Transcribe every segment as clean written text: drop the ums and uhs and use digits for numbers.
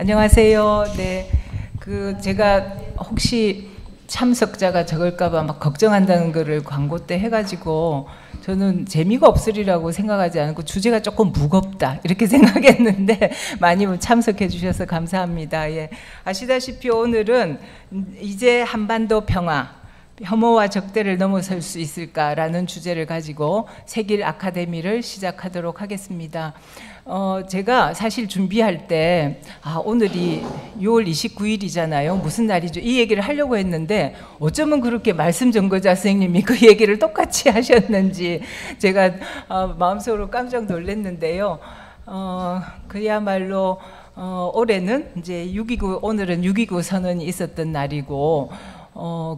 안녕하세요. 네, 제가 혹시 참석자가 적을까봐 막 걱정한다는 거를 광고 때 해가지고 저는 재미가 없으리라고 생각하지 않고 주제가 조금 무겁다 이렇게 생각했는데 많이 참석해 주셔서 감사합니다. 예, 아시다시피 오늘은 이제 한반도 평화, 혐오와 적대를 넘어설 수 있을까라는 주제를 가지고 세길 아카데미를 시작하도록 하겠습니다. 제가 사실 준비할 때 오늘이 6월 29일이잖아요. 무슨 날이죠? 이 얘기를 하려고 했는데 어쩌면 그렇게 말씀 전거자 선생님이 그 얘기를 똑같이 하셨는지 제가 마음속으로 깜짝 놀랐는데요. 그야말로 올해는 이제 6.29, 오늘은 6.29 선언이 있었던 날이고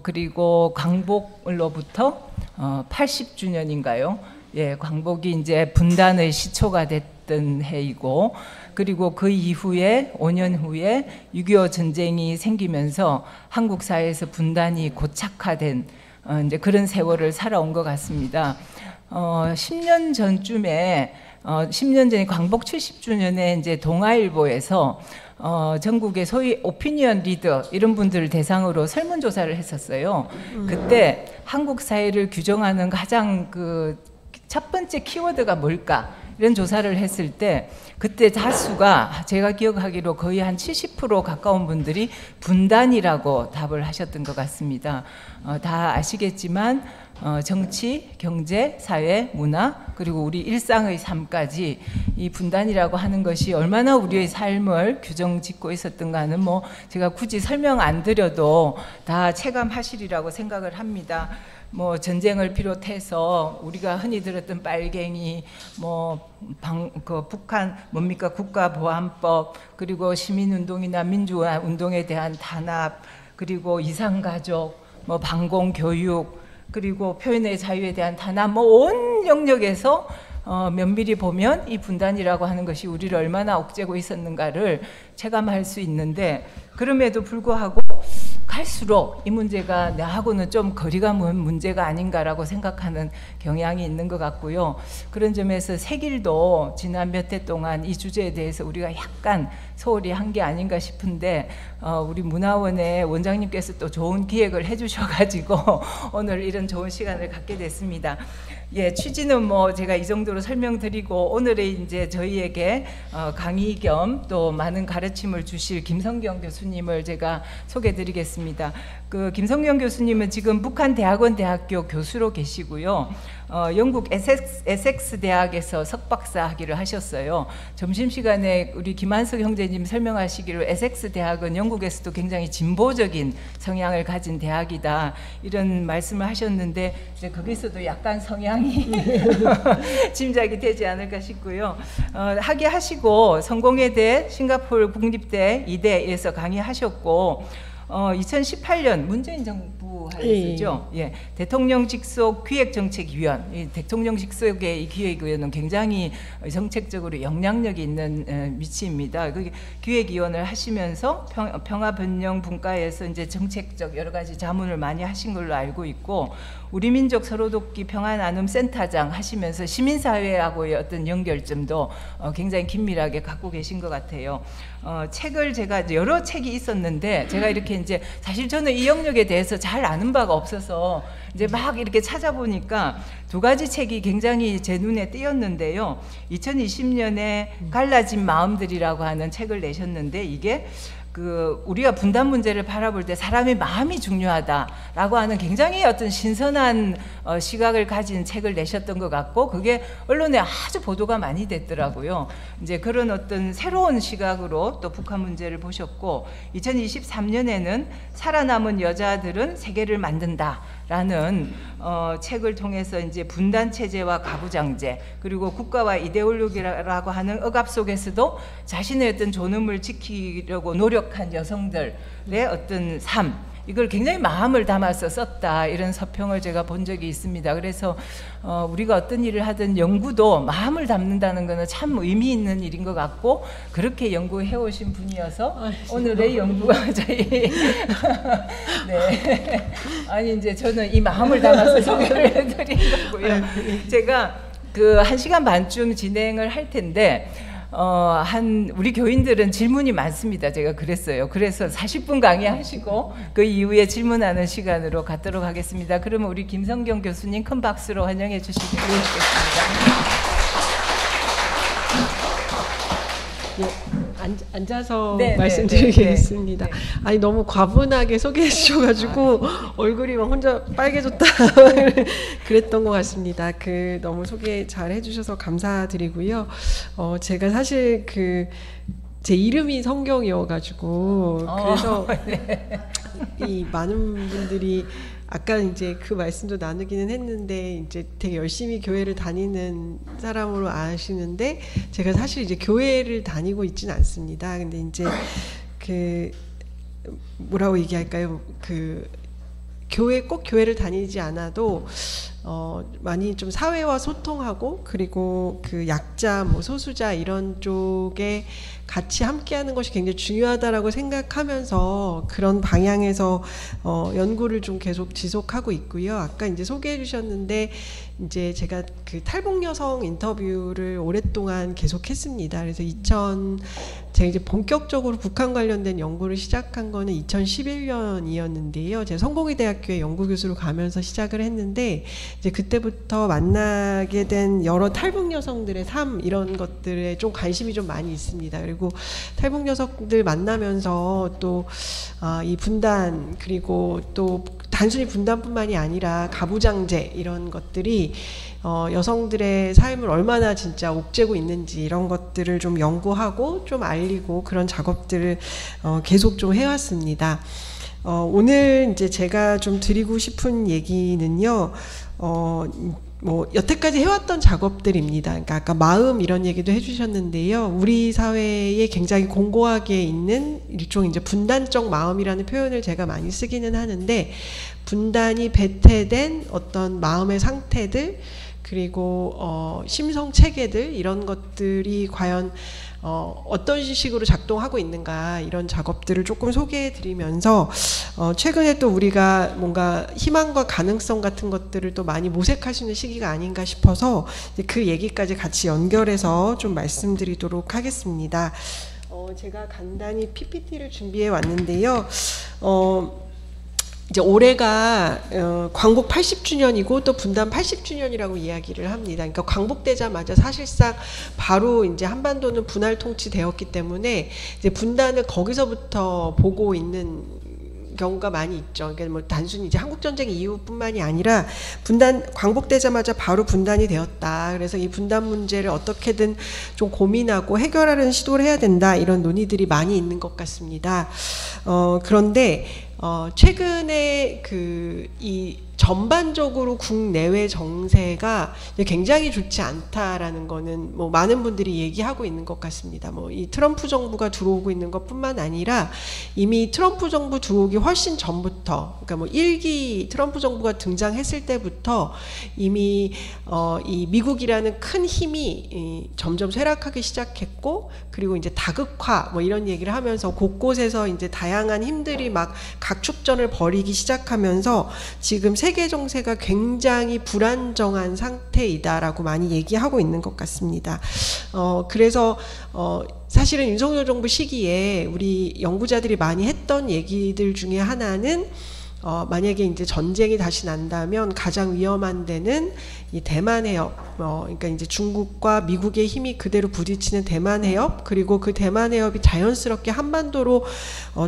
그리고 광복으로부터 80주년인가요? 예, 광복이 이제 분단의 시초가 됐던 해이고, 그리고 그 이후에 5년 후에 6.25 전쟁이 생기면서 한국 사회에서 분단이 고착화된 이제 그런 세월을 살아온 것 같습니다. 10년 전쯤에 10년 전에 광복 70주년에 이제 동아일보에서 전국의 소위 오피니언 리더 이런 분들을 대상으로 설문조사를 했었어요. 그때 한국 사회를 규정하는 가장 첫 번째 키워드가 뭘까? 이런 조사를 했을 때 그때 다수가 제가 기억하기로 거의 한 70% 가까운 분들이 분단이라고 답을 하셨던 것 같습니다. 다 아시겠지만 정치, 경제, 사회, 문화 그리고 우리 일상의 삶까지 이 분단이라고 하는 것이 얼마나 우리의 삶을 규정짓고 있었던가는 뭐 제가 굳이 설명 안 드려도 다 체감하시리라고 생각을 합니다. 뭐 전쟁을 비롯해서 우리가 흔히 들었던 빨갱이, 북한 뭡니까 국가보안법, 그리고 시민운동이나 민주화운동에 대한 탄압, 그리고 이상가족, 반공교육, 그리고 표현의 자유에 대한 탄압, 온 영역에서 면밀히 보면 이 분단이라고 하는 것이 우리를 얼마나 옥죄고 있었는가를 체감할 수 있는데, 그럼에도 불구하고 갈수록 이 문제가 나하고는 좀 거리가 먼 문제가 아닌가라고 생각하는 경향이 있는 것 같고요. 그런 점에서 세길도 지난 몇 해 동안 이 주제에 대해서 우리가 약간 소홀히 한 게 아닌가 싶은데 우리 문화원의 원장님께서 또 좋은 기획을 해주셔가지고 오늘 이런 좋은 시간을 갖게 됐습니다. 예, 취지는 제가 이 정도로 설명드리고 오늘의 이제 저희에게 강의 겸 또 많은 가르침을 주실 김성경 교수님을 제가 소개드리겠습니다. 김성경 교수님은 지금 북한대학원 대학교 교수로 계시고요. 영국 에섹스 대학에서 석박사 학위를 하셨어요. 점심시간에 우리 김한석 형제님 설명하시기로 에섹스 대학은 영국에서도 굉장히 진보적인 성향을 가진 대학이다 이런 말씀을 하셨는데 이제 거기서도 약간 성향이 짐작이 되지 않을까 싶고요. 학위하시고 성공회대, 싱가포르 국립대, 이대에서 강의하셨고 2018년 문재인 정부 하였죠. 예, 대통령 직속 기획정책위원, 대통령 직속의 이 기획위원은 굉장히 정책적으로 영향력이 있는 위치입니다. 기획위원을 하시면서 평화변경 분과에서 이제 정책적 여러 가지 자문을 많이 하신 걸로 알고 있고, 우리민족 서로돕기 평화나눔센터장 하시면서 시민사회하고의 어떤 연결점도 굉장히 긴밀하게 갖고 계신 것 같아요. 책을 제가 여러 책이 있었는데 제가 이렇게 이제 사실 저는 이 영역에 대해서 잘 아는 바가 없어서 이제 막 이렇게 찾아보니까 두 가지 책이 굉장히 제 눈에 띄었는데요. 2020년에 갈라진 마음들이라고 하는 책을 내셨는데 이게 우리가 분단 문제를 바라볼 때 사람의 마음이 중요하다라고 하는 굉장히 어떤 신선한 시각을 가진 책을 내셨던 것 같고, 그게 언론에 아주 보도가 많이 됐더라고요. 이제 그런 어떤 새로운 시각으로 또 북한 문제를 보셨고, 2023년에는 살아남은 여자들은 세계를 만든다라는 책을 통해서 이제 분단 체제와 가부장제, 그리고 국가와 이데올로기라고 하는 억압 속에서도 자신의 어떤 존엄을 지키려고 노력한 여성들의 어떤 삶, 이걸 굉장히 마음을 담아서 썼다 이런 서평을 제가 본 적이 있습니다. 그래서 우리가 어떤 일을 하든 연구도 마음을 담는다는 것은 참 의미 있는 일인 것 같고, 그렇게 연구해 오신 분이어서 오늘의 연구가 저희 네, 아니 이제 저는 이 마음을 담아서 소개를 해드린 거고요. 제가 1시간 반쯤 진행을 할 텐데 우리 교인들은 질문이 많습니다. 제가 그랬어요. 그래서 40분 강의하시고 그 이후에 질문하는 시간으로 갖도록 하겠습니다. 그러면 우리 김성경 교수님 큰 박수로 환영해 주시기 바라겠습니다. 앉아서 말씀드리겠습니다. 아니 너무 과분하게 소개해 주셔가지고 얼굴이 막 혼자 빨개졌다 그랬던 것 같습니다. 너무 소개 잘 해주셔서 감사드리고요. 제가 사실 제 이름이 성경이어가지고 그래서 이 많은 분들이 아까 이제 그 말씀도 나누기는 했는데 이제 되게 열심히 교회를 다니는 사람으로 아시는데 제가 사실 이제 교회를 다니고 있진 않습니다. 근데 이제 뭐라고 얘기할까요? 꼭 교회를 다니지 않아도 많이 좀 사회와 소통하고 그리고 약자, 소수자 이런 쪽에 같이 함께하는 것이 굉장히 중요하다라고 생각하면서 그런 방향에서 연구를 좀 계속 지속하고 있고요. 아까 이제 소개해 주셨는데 이제 제가 탈북 여성 인터뷰를 오랫동안 계속했습니다. 그래서 제가 이제 본격적으로 북한 관련된 연구를 시작한 거는 2011년이었는데요. 제가 성공회대학교에 연구교수로 가면서 시작을 했는데 이제 그때부터 만나게 된 여러 탈북 여성들의 삶 이런 것들에 좀 관심이 좀 많이 있습니다. 그리고 탈북 여성들 만나면서 또 이 분단 그리고 또 단순히 분단뿐만이 아니라 가부장제 이런 것들이 여성들의 삶을 얼마나 진짜 옥죄고 있는지 이런 것들을 좀 연구하고 좀 알리고 그런 작업들을 계속 좀 해왔습니다. 오늘 이제 제가 좀 드리고 싶은 얘기는요, 여태까지 해왔던 작업들입니다. 그러니까 아까 마음 이런 얘기도 해주셨는데요. 우리 사회에 굉장히 공고하게 있는 일종 이제 분단적 마음이라는 표현을 제가 많이 쓰기는 하는데, 분단이 배태된 어떤 마음의 상태들, 그리고 심성 체계들 이런 것들이 과연 어떤 식으로 작동하고 있는가 이런 작업들을 조금 소개해 드리면서 최근에 또 우리가 뭔가 희망과 가능성 같은 것들을 또 많이 모색하시는 시기가 아닌가 싶어서 그 얘기까지 같이 연결해서 좀 말씀드리도록 하겠습니다. 제가 간단히 PPT를 준비해 왔는데요. 이제 올해가 광복 80주년이고 또 분단 80주년이라고 이야기를 합니다. 그러니까 광복되자마자 사실상 바로 이제 한반도는 분할 통치되었기 때문에 이제 분단을 거기서부터 보고 있는 경우가 많이 있죠. 그러니까 뭐 단순히 이제 한국전쟁 이후뿐만이 아니라 광복되자마자 바로 분단이 되었다. 그래서 이 분단 문제를 어떻게든 좀 고민하고 해결하려는 시도를 해야 된다. 이런 논의들이 많이 있는 것 같습니다. 그런데 최근에 이 전반적으로 국내외 정세가 굉장히 좋지 않다라는 거는 뭐 많은 분들이 얘기하고 있는 것 같습니다. 뭐 이 트럼프 정부가 들어오고 있는 것뿐만 아니라 이미 트럼프 정부 들어오기 훨씬 전부터, 그러니까 뭐 1기 트럼프 정부가 등장했을 때부터 이미 이 미국이라는 큰 힘이 점점 쇠락하기 시작했고, 그리고 이제 다극화 뭐 이런 얘기를 하면서 곳곳에서 이제 다양한 힘들이 막 각축전을 벌이기 시작하면서 지금 세계 정세가 굉장히 불안정한 상태이다라고 많이 얘기하고 있는 것 같습니다. 그래서 사실은 윤석열 정부 시기에 우리 연구자들이 많이 했던 얘기들 중에 하나는 만약에 이제 전쟁이 다시 난다면 가장 위험한 데는 이 대만 해협, 그러니까 이제 중국과 미국의 힘이 그대로 부딪히는 대만 해협, 그리고 그 대만 해협이 자연스럽게 한반도로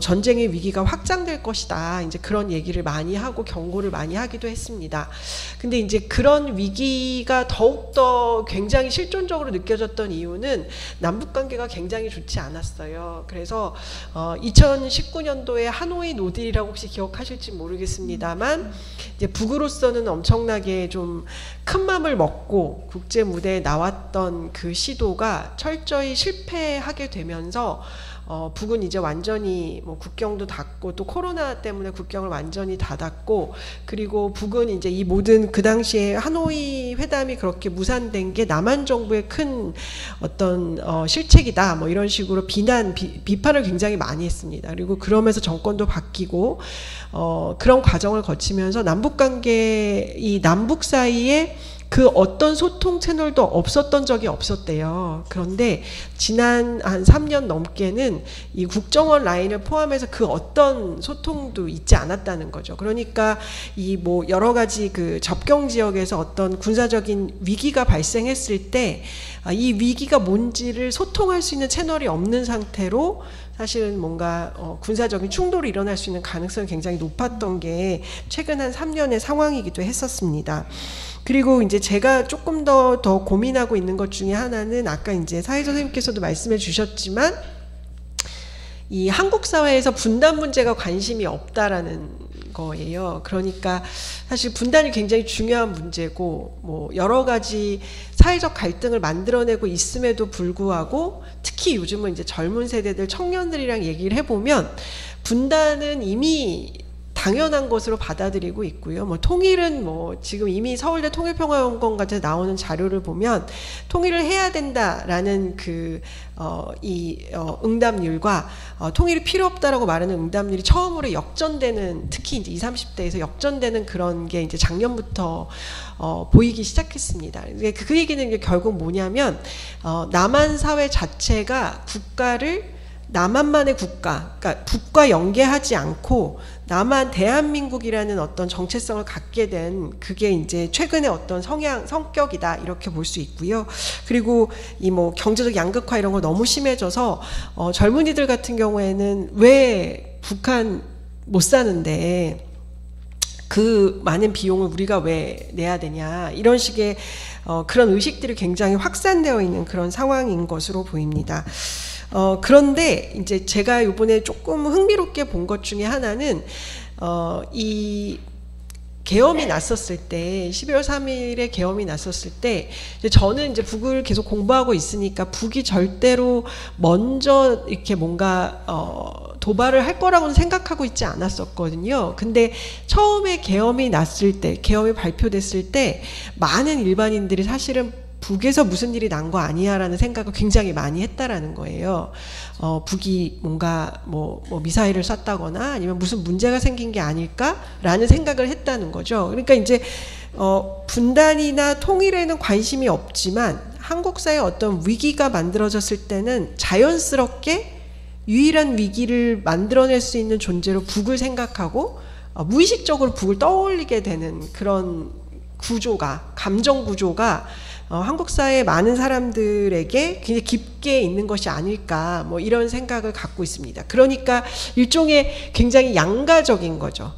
전쟁의 위기가 확장될 것이다. 이제 그런 얘기를 많이 하고 경고를 많이 하기도 했습니다. 근데 이제 그런 위기가 더욱더 굉장히 실존적으로 느껴졌던 이유는 남북 관계가 굉장히 좋지 않았어요. 그래서 2019년도에 하노이 노딜이라고 혹시 기억하실지 모르겠습니다만, 이제 북으로서는 엄청나게 좀 큰 맘을 먹고 국제 무대에 나왔던 그 시도가 철저히 실패하게 되면서 북은 이제 완전히 뭐 국경도 닫고 또 코로나 때문에 국경을 완전히 닫았고, 그리고 북은 이제 이 모든 그 당시에 하노이 회담이 그렇게 무산된 게 남한 정부의 큰 어떤 실책이다 뭐 이런 식으로 비판을 굉장히 많이 했습니다. 그리고 그러면서 정권도 바뀌고 그런 과정을 거치면서 남북 관계, 이 남북 사이에 그 어떤 소통 채널도 없었던 적이 없었대요. 그런데 지난 한 3년 넘게는 이 국정원 라인을 포함해서 그 어떤 소통도 있지 않았다는 거죠. 그러니까 이 뭐 여러 가지 그 접경 지역에서 어떤 군사적인 위기가 발생했을 때 이 위기가 뭔지를 소통할 수 있는 채널이 없는 상태로 사실은 뭔가 군사적인 충돌이 일어날 수 있는 가능성이 굉장히 높았던 게 최근 한 3년의 상황이기도 했었습니다. 그리고 이제 제가 조금 더 고민하고 있는 것 중에 하나는 아까 이제 사회 선생님께서도 말씀해 주셨지만 이 한국 사회에서 분단 문제가 관심이 없다라는 거예요. 그러니까 사실 분단이 굉장히 중요한 문제고 뭐 여러 가지 사회적 갈등을 만들어내고 있음에도 불구하고 특히 요즘은 이제 젊은 세대들 청년들이랑 얘기를 해보면 분단은 이미 당연한 것으로 받아들이고 있고요. 뭐 통일은 뭐 지금 이미 서울대 통일평화연구원 같은 데 나오는 자료를 보면 통일을 해야 된다라는 응답률과 통일이 필요 없다라고 말하는 응답률이 처음으로 역전되는, 특히 이제 20, 30대에서 역전되는 그런 게 이제 작년부터 보이기 시작했습니다. 그 얘기는 이제 결국 뭐냐면 남한 사회 자체가 국가를 남한만의 국가, 그러니까 북과 연계하지 않고 남한 대한민국이라는 어떤 정체성을 갖게 된 그게 이제 최근의 어떤 성격이다 이렇게 볼 수 있고요. 그리고 이 뭐 경제적 양극화 이런 거 너무 심해져서 젊은이들 같은 경우에는 왜 북한 못 사는데 그 많은 비용을 우리가 왜 내야 되냐 이런 식의 그런 의식들이 굉장히 확산되어 있는 그런 상황인 것으로 보입니다. 그런데 이제 제가 이번에 조금 흥미롭게 본 것 중에 하나는 이 계엄이 났었을 때 12월 3일에 계엄이 났었을 때 저는 이제 북을 계속 공부하고 있으니까 북이 절대로 먼저 이렇게 뭔가 도발을 할 거라고는 생각하고 있지 않았었거든요. 근데 처음에 계엄이 났을 때, 계엄이 발표됐을 때 많은 일반인들이 사실은 북에서 무슨 일이 난 거 아니야 라는 생각을 굉장히 많이 했다라는 거예요. 북이 뭔가 뭐 미사일을 쐈다거나 아니면 무슨 문제가 생긴 게 아닐까라는 생각을 했다는 거죠. 그러니까 이제 분단이나 통일에는 관심이 없지만 한국 사회에 어떤 위기가 만들어졌을 때는 자연스럽게 유일한 위기를 만들어낼 수 있는 존재로 북을 생각하고 무의식적으로 북을 떠올리게 되는 그런 구조가, 감정 구조가 한국 사회의 많은 사람들에게 굉장히 깊게 있는 것이 아닐까 뭐 이런 생각을 갖고 있습니다. 그러니까 일종의 굉장히 양가적인 거죠.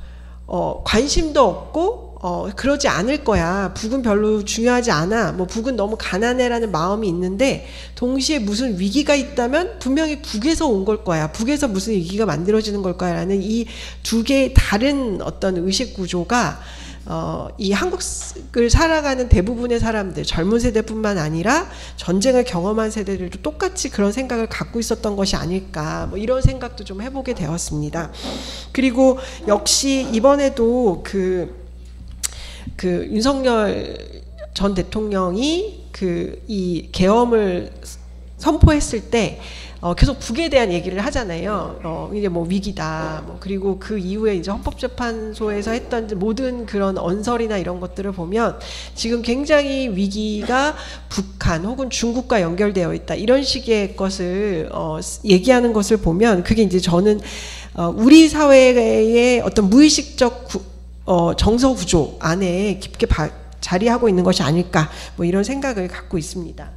관심도 없고 그러지 않을 거야. 북은 별로 중요하지 않아. 뭐 북은 너무 가난해라는 마음이 있는데 동시에 무슨 위기가 있다면 분명히 북에서 온 걸 거야. 북에서 무슨 위기가 만들어지는 걸 거야라는 이 두 개의 다른 어떤 의식 구조가 이 한국을 살아가는 대부분의 사람들, 젊은 세대뿐만 아니라 전쟁을 경험한 세대들도 똑같이 그런 생각을 갖고 있었던 것이 아닐까, 뭐 이런 생각도 좀 해보게 되었습니다. 그리고 역시 이번에도 그 윤석열 전 대통령이 이 계엄을 선포했을 때 계속 북에 대한 얘기를 하잖아요. 이제 뭐 위기다. 그리고 그 이후에 이제 헌법재판소에서 했던 모든 그런 언설이나 이런 것들을 보면 지금 굉장히 위기가 북한 혹은 중국과 연결되어 있다. 이런 식의 것을 얘기하는 것을 보면 그게 이제 저는 우리 사회의 어떤 무의식적 정서 구조 안에 깊게 자리하고 있는 것이 아닐까. 뭐 이런 생각을 갖고 있습니다.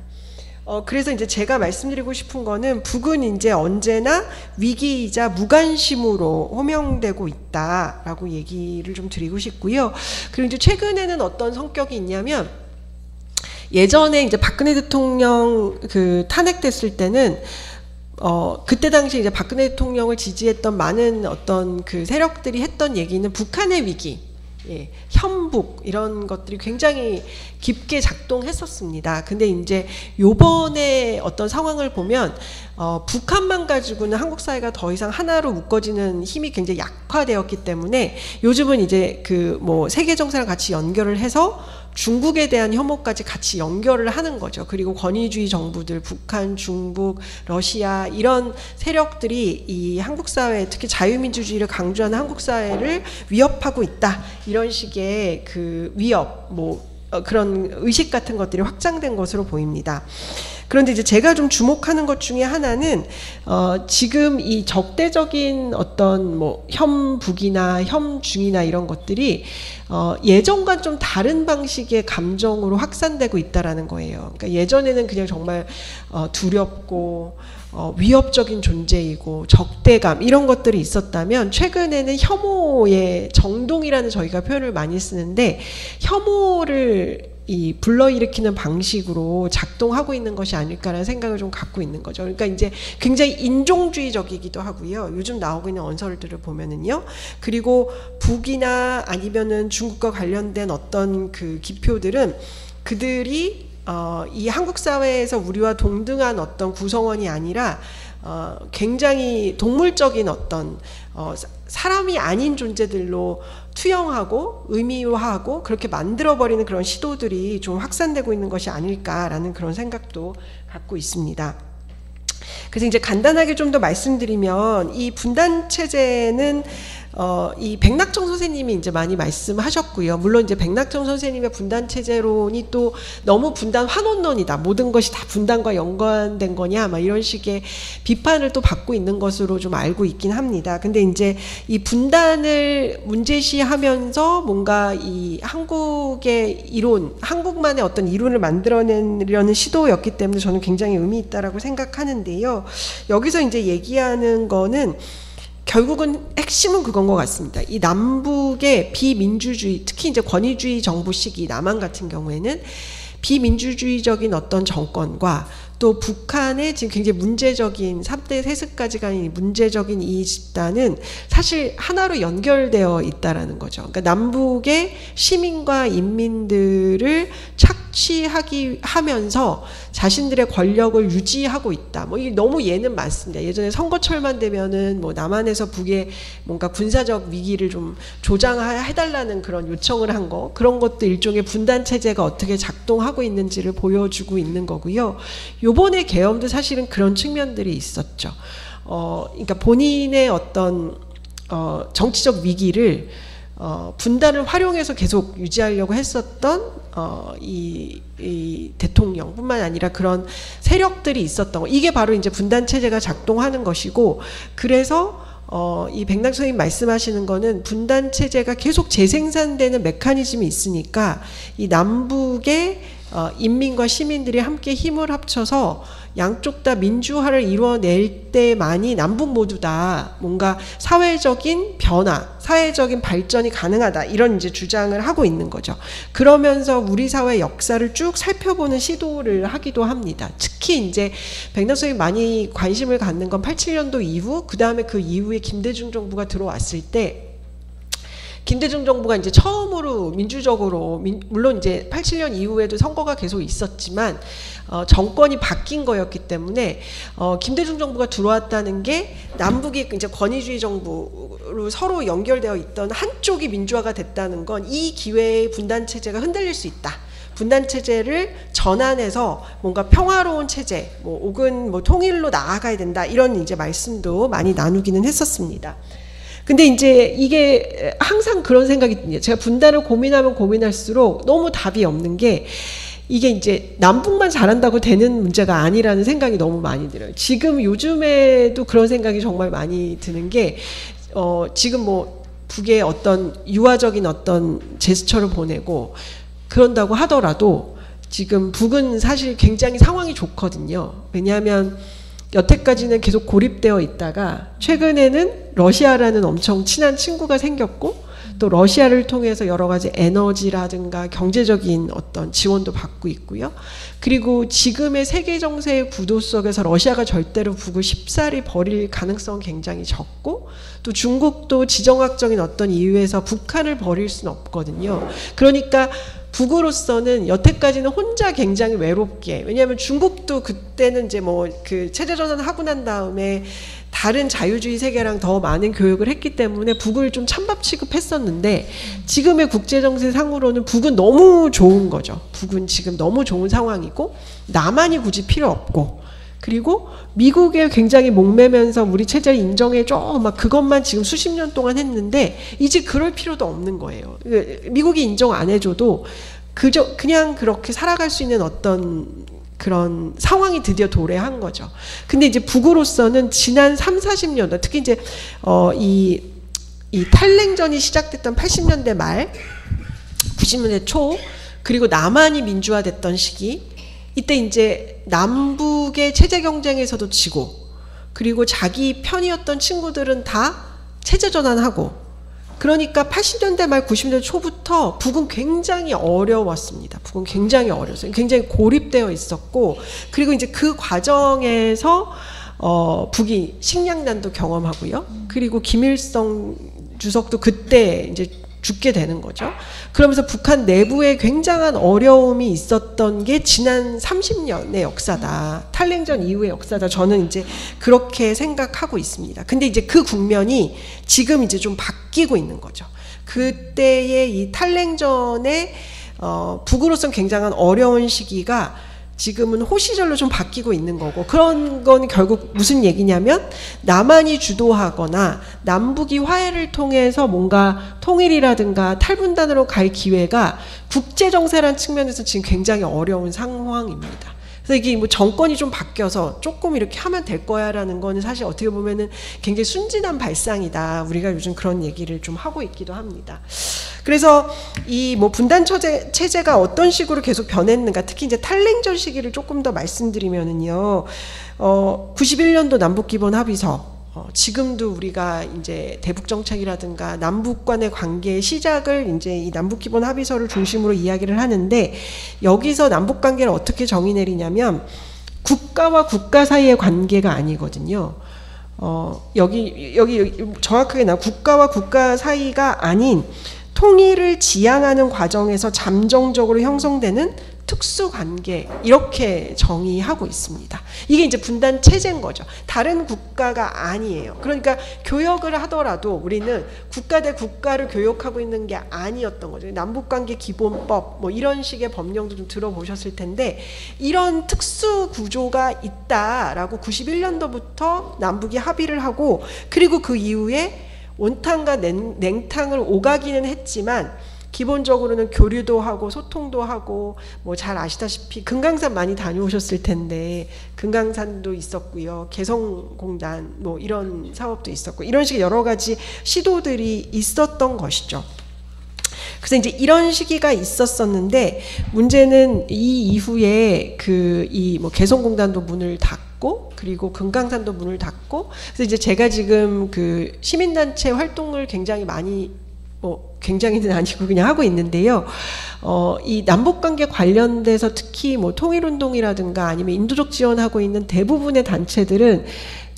그래서 이제 제가 말씀드리고 싶은 거는 북은 이제 언제나 위기이자 무관심으로 호명되고 있다라고 얘기를 좀 드리고 싶고요. 그리고 이제 최근에는 어떤 성격이 있냐면 예전에 이제 박근혜 대통령 탄핵됐을 때는 그때 당시 이제 박근혜 대통령을 지지했던 많은 어떤 세력들이 했던 얘기는 북한의 위기, 현북 이런 것들이 굉장히 깊게 작동했었습니다. 근데 이제 요번에 어떤 상황을 보면 북한만 가지고는 한국 사회가 더 이상 하나로 묶어지는 힘이 굉장히 약화되었기 때문에 요즘은 이제 뭐 세계 정세랑 같이 연결을 해서 중국에 대한 혐오까지 같이 연결을 하는 거죠. 그리고 권위주의 정부들, 북한, 중국, 러시아 이런 세력들이 이 한국 사회, 특히 자유민주주의를 강조하는 한국 사회를 위협하고 있다. 이런 식의 위협, 뭐 그런 의식 같은 것들이 확장된 것으로 보입니다. 그런데 이제 제가 좀 주목하는 것 중에 하나는 지금 이 적대적인 어떤 뭐 혐북이나 혐중이나 이런 것들이 예전과 좀 다른 방식의 감정으로 확산되고 있다라는 거예요. 그러니까 예전에는 그냥 정말 두렵고 위협적인 존재이고 적대감 이런 것들이 있었다면 최근에는 혐오의 정동이라는 저희가 표현을 많이 쓰는데 혐오를 이 불러일으키는 방식으로 작동하고 있는 것이 아닐까라는 생각을 좀 갖고 있는 거죠. 그러니까 이제 굉장히 인종주의적이기도 하고요. 요즘 나오고 있는 언설들을 보면은요. 그리고 북이나 아니면은 중국과 관련된 어떤 그 기표들은 그들이 이 한국 사회에서 우리와 동등한 어떤 구성원이 아니라 굉장히 동물적인 어떤 사람이 아닌 존재들로 투영하고 의미화하고 그렇게 만들어버리는 그런 시도들이 좀 확산되고 있는 것이 아닐까라는 그런 생각도 갖고 있습니다. 그래서 이제 간단하게 좀 더 말씀드리면 이 분단 체제는 이 백낙정 선생님이 이제 많이 말씀하셨고요. 물론 이제 백낙정 선생님의 분단 체제론이 또 너무 분단 환원론이다. 모든 것이 다 분단과 연관된 거냐, 막 이런 식의 비판을 또 받고 있는 것으로 좀 알고 있긴 합니다. 근데 이제 이 분단을 문제시하면서 뭔가 이 한국의 이론, 한국만의 어떤 이론을 만들어내려는 시도였기 때문에 저는 굉장히 의미 있다라고 생각하는데요. 여기서 이제 얘기하는 거는 결국은 핵심은 그건 것 같습니다. 이 남북의 비민주주의, 특히 이제 권위주의 정부 시기 남한 같은 경우에는 비민주주의적인 어떤 정권과 또 북한의 지금 굉장히 문제적인 3대 세습까지 가는 문제적인 이 집단은 사실 하나로 연결되어 있다라는 거죠. 그러니까 남북의 시민과 인민들을 하면서 자신들의 권력을 유지하고 있다. 뭐 이게 너무 예는 많습니다. 예전에 선거철만 되면은 뭐 남한에서 북에 뭔가 군사적 위기를 좀 조장해달라는 그런 요청을 한 거, 그런 것도 일종의 분단 체제가 어떻게 작동하고 있는지를 보여주고 있는 거고요. 요번에 계엄도 사실은 그런 측면들이 있었죠. 그러니까 본인의 어떤 정치적 위기를 분단을 활용해서 계속 유지하려고 했었던 이 대통령뿐만 아니라 그런 세력들이 있었던 거, 이게 바로 이제 분단 체제가 작동하는 것이고, 그래서 이 백낙 선생님 말씀하시는 거는 분단 체제가 계속 재생산되는 메커니즘이 있으니까 이 남북의 인민과 시민들이 함께 힘을 합쳐서 양쪽 다 민주화를 이루어낼 때만이 남북 모두 다 뭔가 사회적인 변화, 사회적인 발전이 가능하다, 이런 이제 주장을 하고 있는 거죠. 그러면서 우리 사회 역사를 쭉 살펴보는 시도를 하기도 합니다. 특히 이제 백낙 선생님이 많이 관심을 갖는 건 87년도 이후, 그 다음에 그 이후에 김대중 정부가 들어왔을 때, 김대중 정부가 이제 처음으로 민주적으로, 물론 이제 87년 이후에도 선거가 계속 있었지만 정권이 바뀐 거였기 때문에 김대중 정부가 들어왔다는 게 남북이 이제 권위주의 정부로 서로 연결되어 있던 한쪽이 민주화가 됐다는 건 이 기회에 분단 체제가 흔들릴 수 있다. 분단 체제를 전환해서 뭔가 평화로운 체제, 뭐 혹은 뭐 통일로 나아가야 된다, 이런 이제 말씀도 많이 나누기는 했었습니다. 근데 이제 이게 항상 그런 생각이 듭니다. 제가 분단을 고민하면 고민할수록 너무 답이 없는 게, 이게 이제 남북만 잘한다고 되는 문제가 아니라는 생각이 너무 많이 들어요. 지금 요즘에도 그런 생각이 정말 많이 드는 게, 지금 뭐 북의 어떤 유화적인 어떤 제스처를 보내고 그런다고 하더라도 지금 북은 사실 굉장히 상황이 좋거든요. 왜냐하면 여태까지는 계속 고립되어 있다가 최근에는 러시아라는 엄청 친한 친구가 생겼고, 또 러시아를 통해서 여러 가지 에너지라든가 경제적인 어떤 지원도 받고 있고요. 그리고 지금의 세계 정세의 구도 속에서 러시아가 절대로 북을 쉽사리 버릴 가능성은 굉장히 적고, 또 중국도 지정학적인 어떤 이유에서 북한을 버릴 수는 없거든요. 그러니까 북으로서는 여태까지는 혼자 굉장히 외롭게, 왜냐하면 중국도 그때는 이제 뭐 그 체제 전환을 하고 난 다음에 다른 자유주의 세계랑 더 많은 교육을 했기 때문에 북을 좀 찬밥 취급했었는데, 지금의 국제정세상으로는 북은 너무 좋은 거죠. 북은 지금 너무 좋은 상황이고 남한이 굳이 필요 없고, 그리고 미국에 굉장히 목매면서 우리 체제를 인정해줘 막 그것만 지금 수십 년 동안 했는데 이제 그럴 필요도 없는 거예요. 미국이 인정 안 해줘도 그냥 그렇게 살아갈 수 있는 어떤 그런 상황이 드디어 도래한 거죠. 근데 이제 북으로서는 지난 3, 40년, 특히 이제 이 탈냉전이 시작됐던 80년대 말, 90년대 초, 그리고 남한이 민주화됐던 시기, 이때 이제 남북의 체제 경쟁에서도 지고, 그리고 자기 편이었던 친구들은 다 체제 전환하고, 그러니까 80년대 말 90년대 초부터 북은 굉장히 어려웠습니다. 북은 굉장히 어려웠어요. 굉장히 고립되어 있었고, 그리고 이제 그 과정에서 북이 식량난도 경험하고요. 그리고 김일성 주석도 그때 이제 죽게 되는 거죠. 그러면서 북한 내부에 굉장한 어려움이 있었던 게 지난 30년의 역사다. 탈냉전 이후의 역사다. 저는 이제 그렇게 생각하고 있습니다. 근데 이제 그 국면이 지금 이제 좀 바뀌고 있는 거죠. 그때의 이 탈냉전에 북으로서는 굉장한 어려운 시기가 지금은 호시절로 좀 바뀌고 있는 거고, 그런 건 결국 무슨 얘기냐면 남한이 주도하거나 남북이 화해를 통해서 뭔가 통일이라든가 탈분단으로 갈 기회가 국제정세라는 측면에서 지금 굉장히 어려운 상황입니다. 그래서 이게 뭐 정권이 좀 바뀌어서 조금 이렇게 하면 될 거야라는 거는 사실 어떻게 보면은 굉장히 순진한 발상이다. 우리가 요즘 그런 얘기를 좀 하고 있기도 합니다. 그래서 이 뭐 분단 체제가 어떤 식으로 계속 변했는가, 특히 이제 탈냉전 시기를 조금 더 말씀드리면은요, 91년도 남북기본 합의서, 지금도 우리가 이제 대북정책이라든가 남북 간의 관계의 시작을 이제 이 남북기본 합의서를 중심으로 이야기를 하는데, 여기서 남북 관계를 어떻게 정의 내리냐면 국가와 국가 사이의 관계가 아니거든요. 여기 정확하게 국가와 국가 사이가 아닌 통일을 지향하는 과정에서 잠정적으로 형성되는 특수관계, 이렇게 정의하고 있습니다. 이게 이제 분단 체제인 거죠. 다른 국가가 아니에요. 그러니까 교역을 하더라도 우리는 국가 대 국가를 교역하고 있는 게 아니었던 거죠. 남북관계 기본법 뭐 이런 식의 법령도 좀 들어보셨을 텐데, 이런 특수 구조가 있다라고 91년도부터 남북이 합의를 하고, 그리고 그 이후에 온탕과 냉탕을 오가기는 했지만 기본적으로는 교류도 하고 소통도 하고, 뭐 잘 아시다시피 금강산 많이 다녀오셨을 텐데 금강산도 있었고요, 개성공단 뭐 이런 사업도 있었고, 이런 식의 여러 가지 시도들이 있었던 것이죠. 그래서 이제 이런 시기가 있었었는데, 문제는 이 이후에 이 뭐 개성공단도 문을 닫고, 그리고 금강산도 문을 닫고, 그래서 이제 제가 지금 그 시민단체 활동을 굉장히 많이, 뭐 굉장히는 아니고 그냥 하고 있는데요. 이 남북관계 관련돼서 특히 뭐 통일운동이라든가 아니면 인도적 지원하고 있는 대부분의 단체들은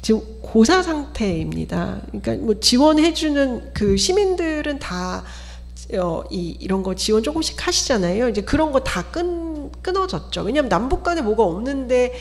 지금 고사 상태입니다. 그러니까 뭐 지원해주는 그 시민들은 다 이런 거 지원 조금씩 하시잖아요. 이제 그런 거 다 끊어졌죠. 왜냐하면 남북 간에 뭐가 없는데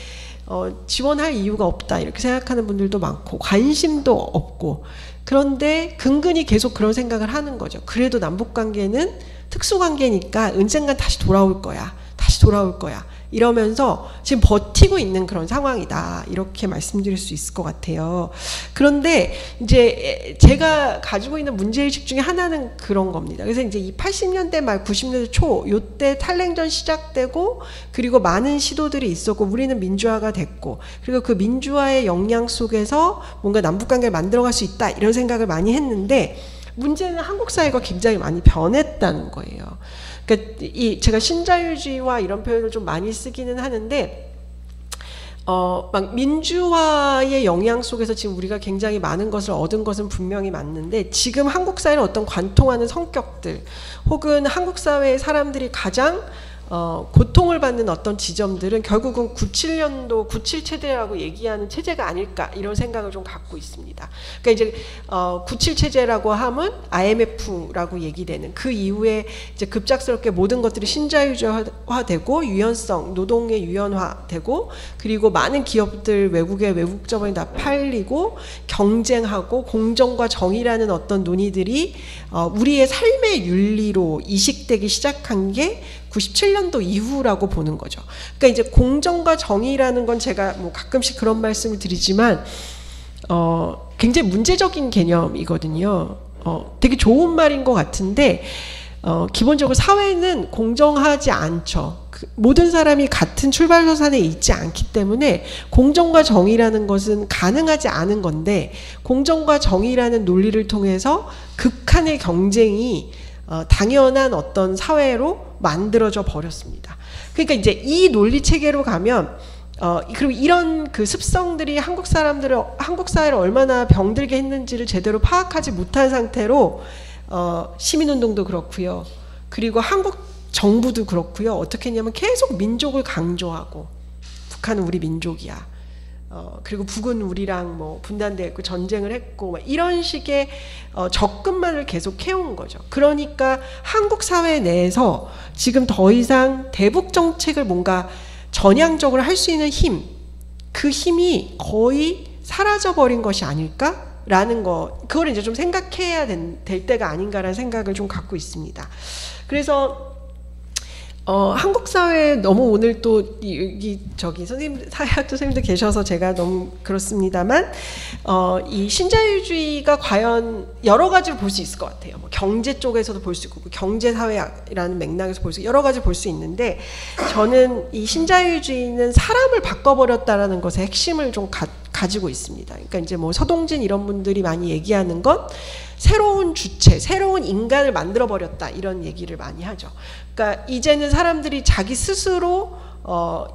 지원할 이유가 없다 이렇게 생각하는 분들도 많고, 관심도 없고, 그런데 근근히 계속 그런 생각을 하는 거죠. 그래도 남북관계는 특수관계니까 언젠간 다시 돌아올 거야. 다시 돌아올 거야. 이러면서 지금 버티고 있는 그런 상황이다. 이렇게 말씀드릴 수 있을 것 같아요. 그런데 이제 제가 가지고 있는 문제의식 중에 하나는 그런 겁니다. 그래서 이제 이 80년대 말 90년대 초 요때 탈냉전 시작되고, 그리고 많은 시도들이 있었고, 우리는 민주화가 됐고, 그리고 그 민주화의 영향 속에서 뭔가 남북관계를 만들어갈 수 있다 이런 생각을 많이 했는데, 문제는 한국 사회가 굉장히 많이 변했다는 거예요. 그러니까 제가 신자유주의와 이런 표현을 좀 많이 쓰기는 하는데, 막 민주화의 영향 속에서 지금 우리가 굉장히 많은 것을 얻은 것은 분명히 맞는데, 지금 한국 사회는 어떤 관통하는 성격들, 혹은 한국 사회의 사람들이 가장 고통을 받는 어떤 지점들은 결국은 97년도 97 체제라고 얘기하는 체제가 아닐까, 이런 생각을 좀 갖고 있습니다. 그러니까 이제 97 체제라고 하면 IMF라고 얘기되는, 그 이후에 이제 급작스럽게 모든 것들이 신자유주의화되고, 유연성, 노동의 유연화되고, 그리고 많은 기업들 외국의 외국 자본이 다 팔리고, 경쟁하고 공정과 정의라는 어떤 논의들이 우리의 삶의 윤리로 이식되기 시작한 게 97년도 이후라고 보는 거죠. 그러니까 이제 공정과 정의라는 건 제가 뭐 가끔씩 그런 말씀을 드리지만 굉장히 문제적인 개념이거든요. 되게 좋은 말인 것 같은데 기본적으로 사회는 공정하지 않죠. 모든 사람이 같은 출발선에 있지 않기 때문에 공정과 정의라는 것은 가능하지 않은 건데, 공정과 정의라는 논리를 통해서 극한의 경쟁이 당연한 어떤 사회로 만들어져 버렸습니다. 그러니까 이제 이 논리 체계로 가면 그리고 이런 그 습성들이 한국 사회를 얼마나 병들게 했는지를 제대로 파악하지 못한 상태로 시민운동도 그렇고요. 그리고 한국 정부도 그렇고요. 어떻게 했냐면 계속 민족을 강조하고, 북한은 우리 민족이야. 그리고 북은 우리랑 뭐 분단되어 있고 전쟁을 했고, 이런 식의 접근만을 계속 해온 거죠. 그러니까 한국 사회 내에서 지금 더 이상 대북 정책을 뭔가 전향적으로 할 수 있는 힘, 그 힘이 거의 사라져버린 것이 아닐까라는 거, 그걸 이제 좀 생각해야 될 때가 아닌가라는 생각을 좀 갖고 있습니다. 그래서 한국 사회에 너무 오늘 또 저기 선생님, 사회학도 선생님들 계셔서 제가 너무 그렇습니다만, 이 신자유주의가 과연 여러 가지로 볼 수 있을 것 같아요. 뭐 경제 쪽에서도 볼 수 있고, 경제사회학이라는 맥락에서 볼 수, 여러 가지 볼 수 있는데, 저는 이 신자유주의는 사람을 바꿔버렸다라는 것의 핵심을 좀 가지고 있습니다. 그러니까 이제 뭐 서동진 이런 분들이 많이 얘기하는 건 새로운 주체, 새로운 인간을 만들어버렸다, 이런 얘기를 많이 하죠. 그러니까 이제는 사람들이 자기 스스로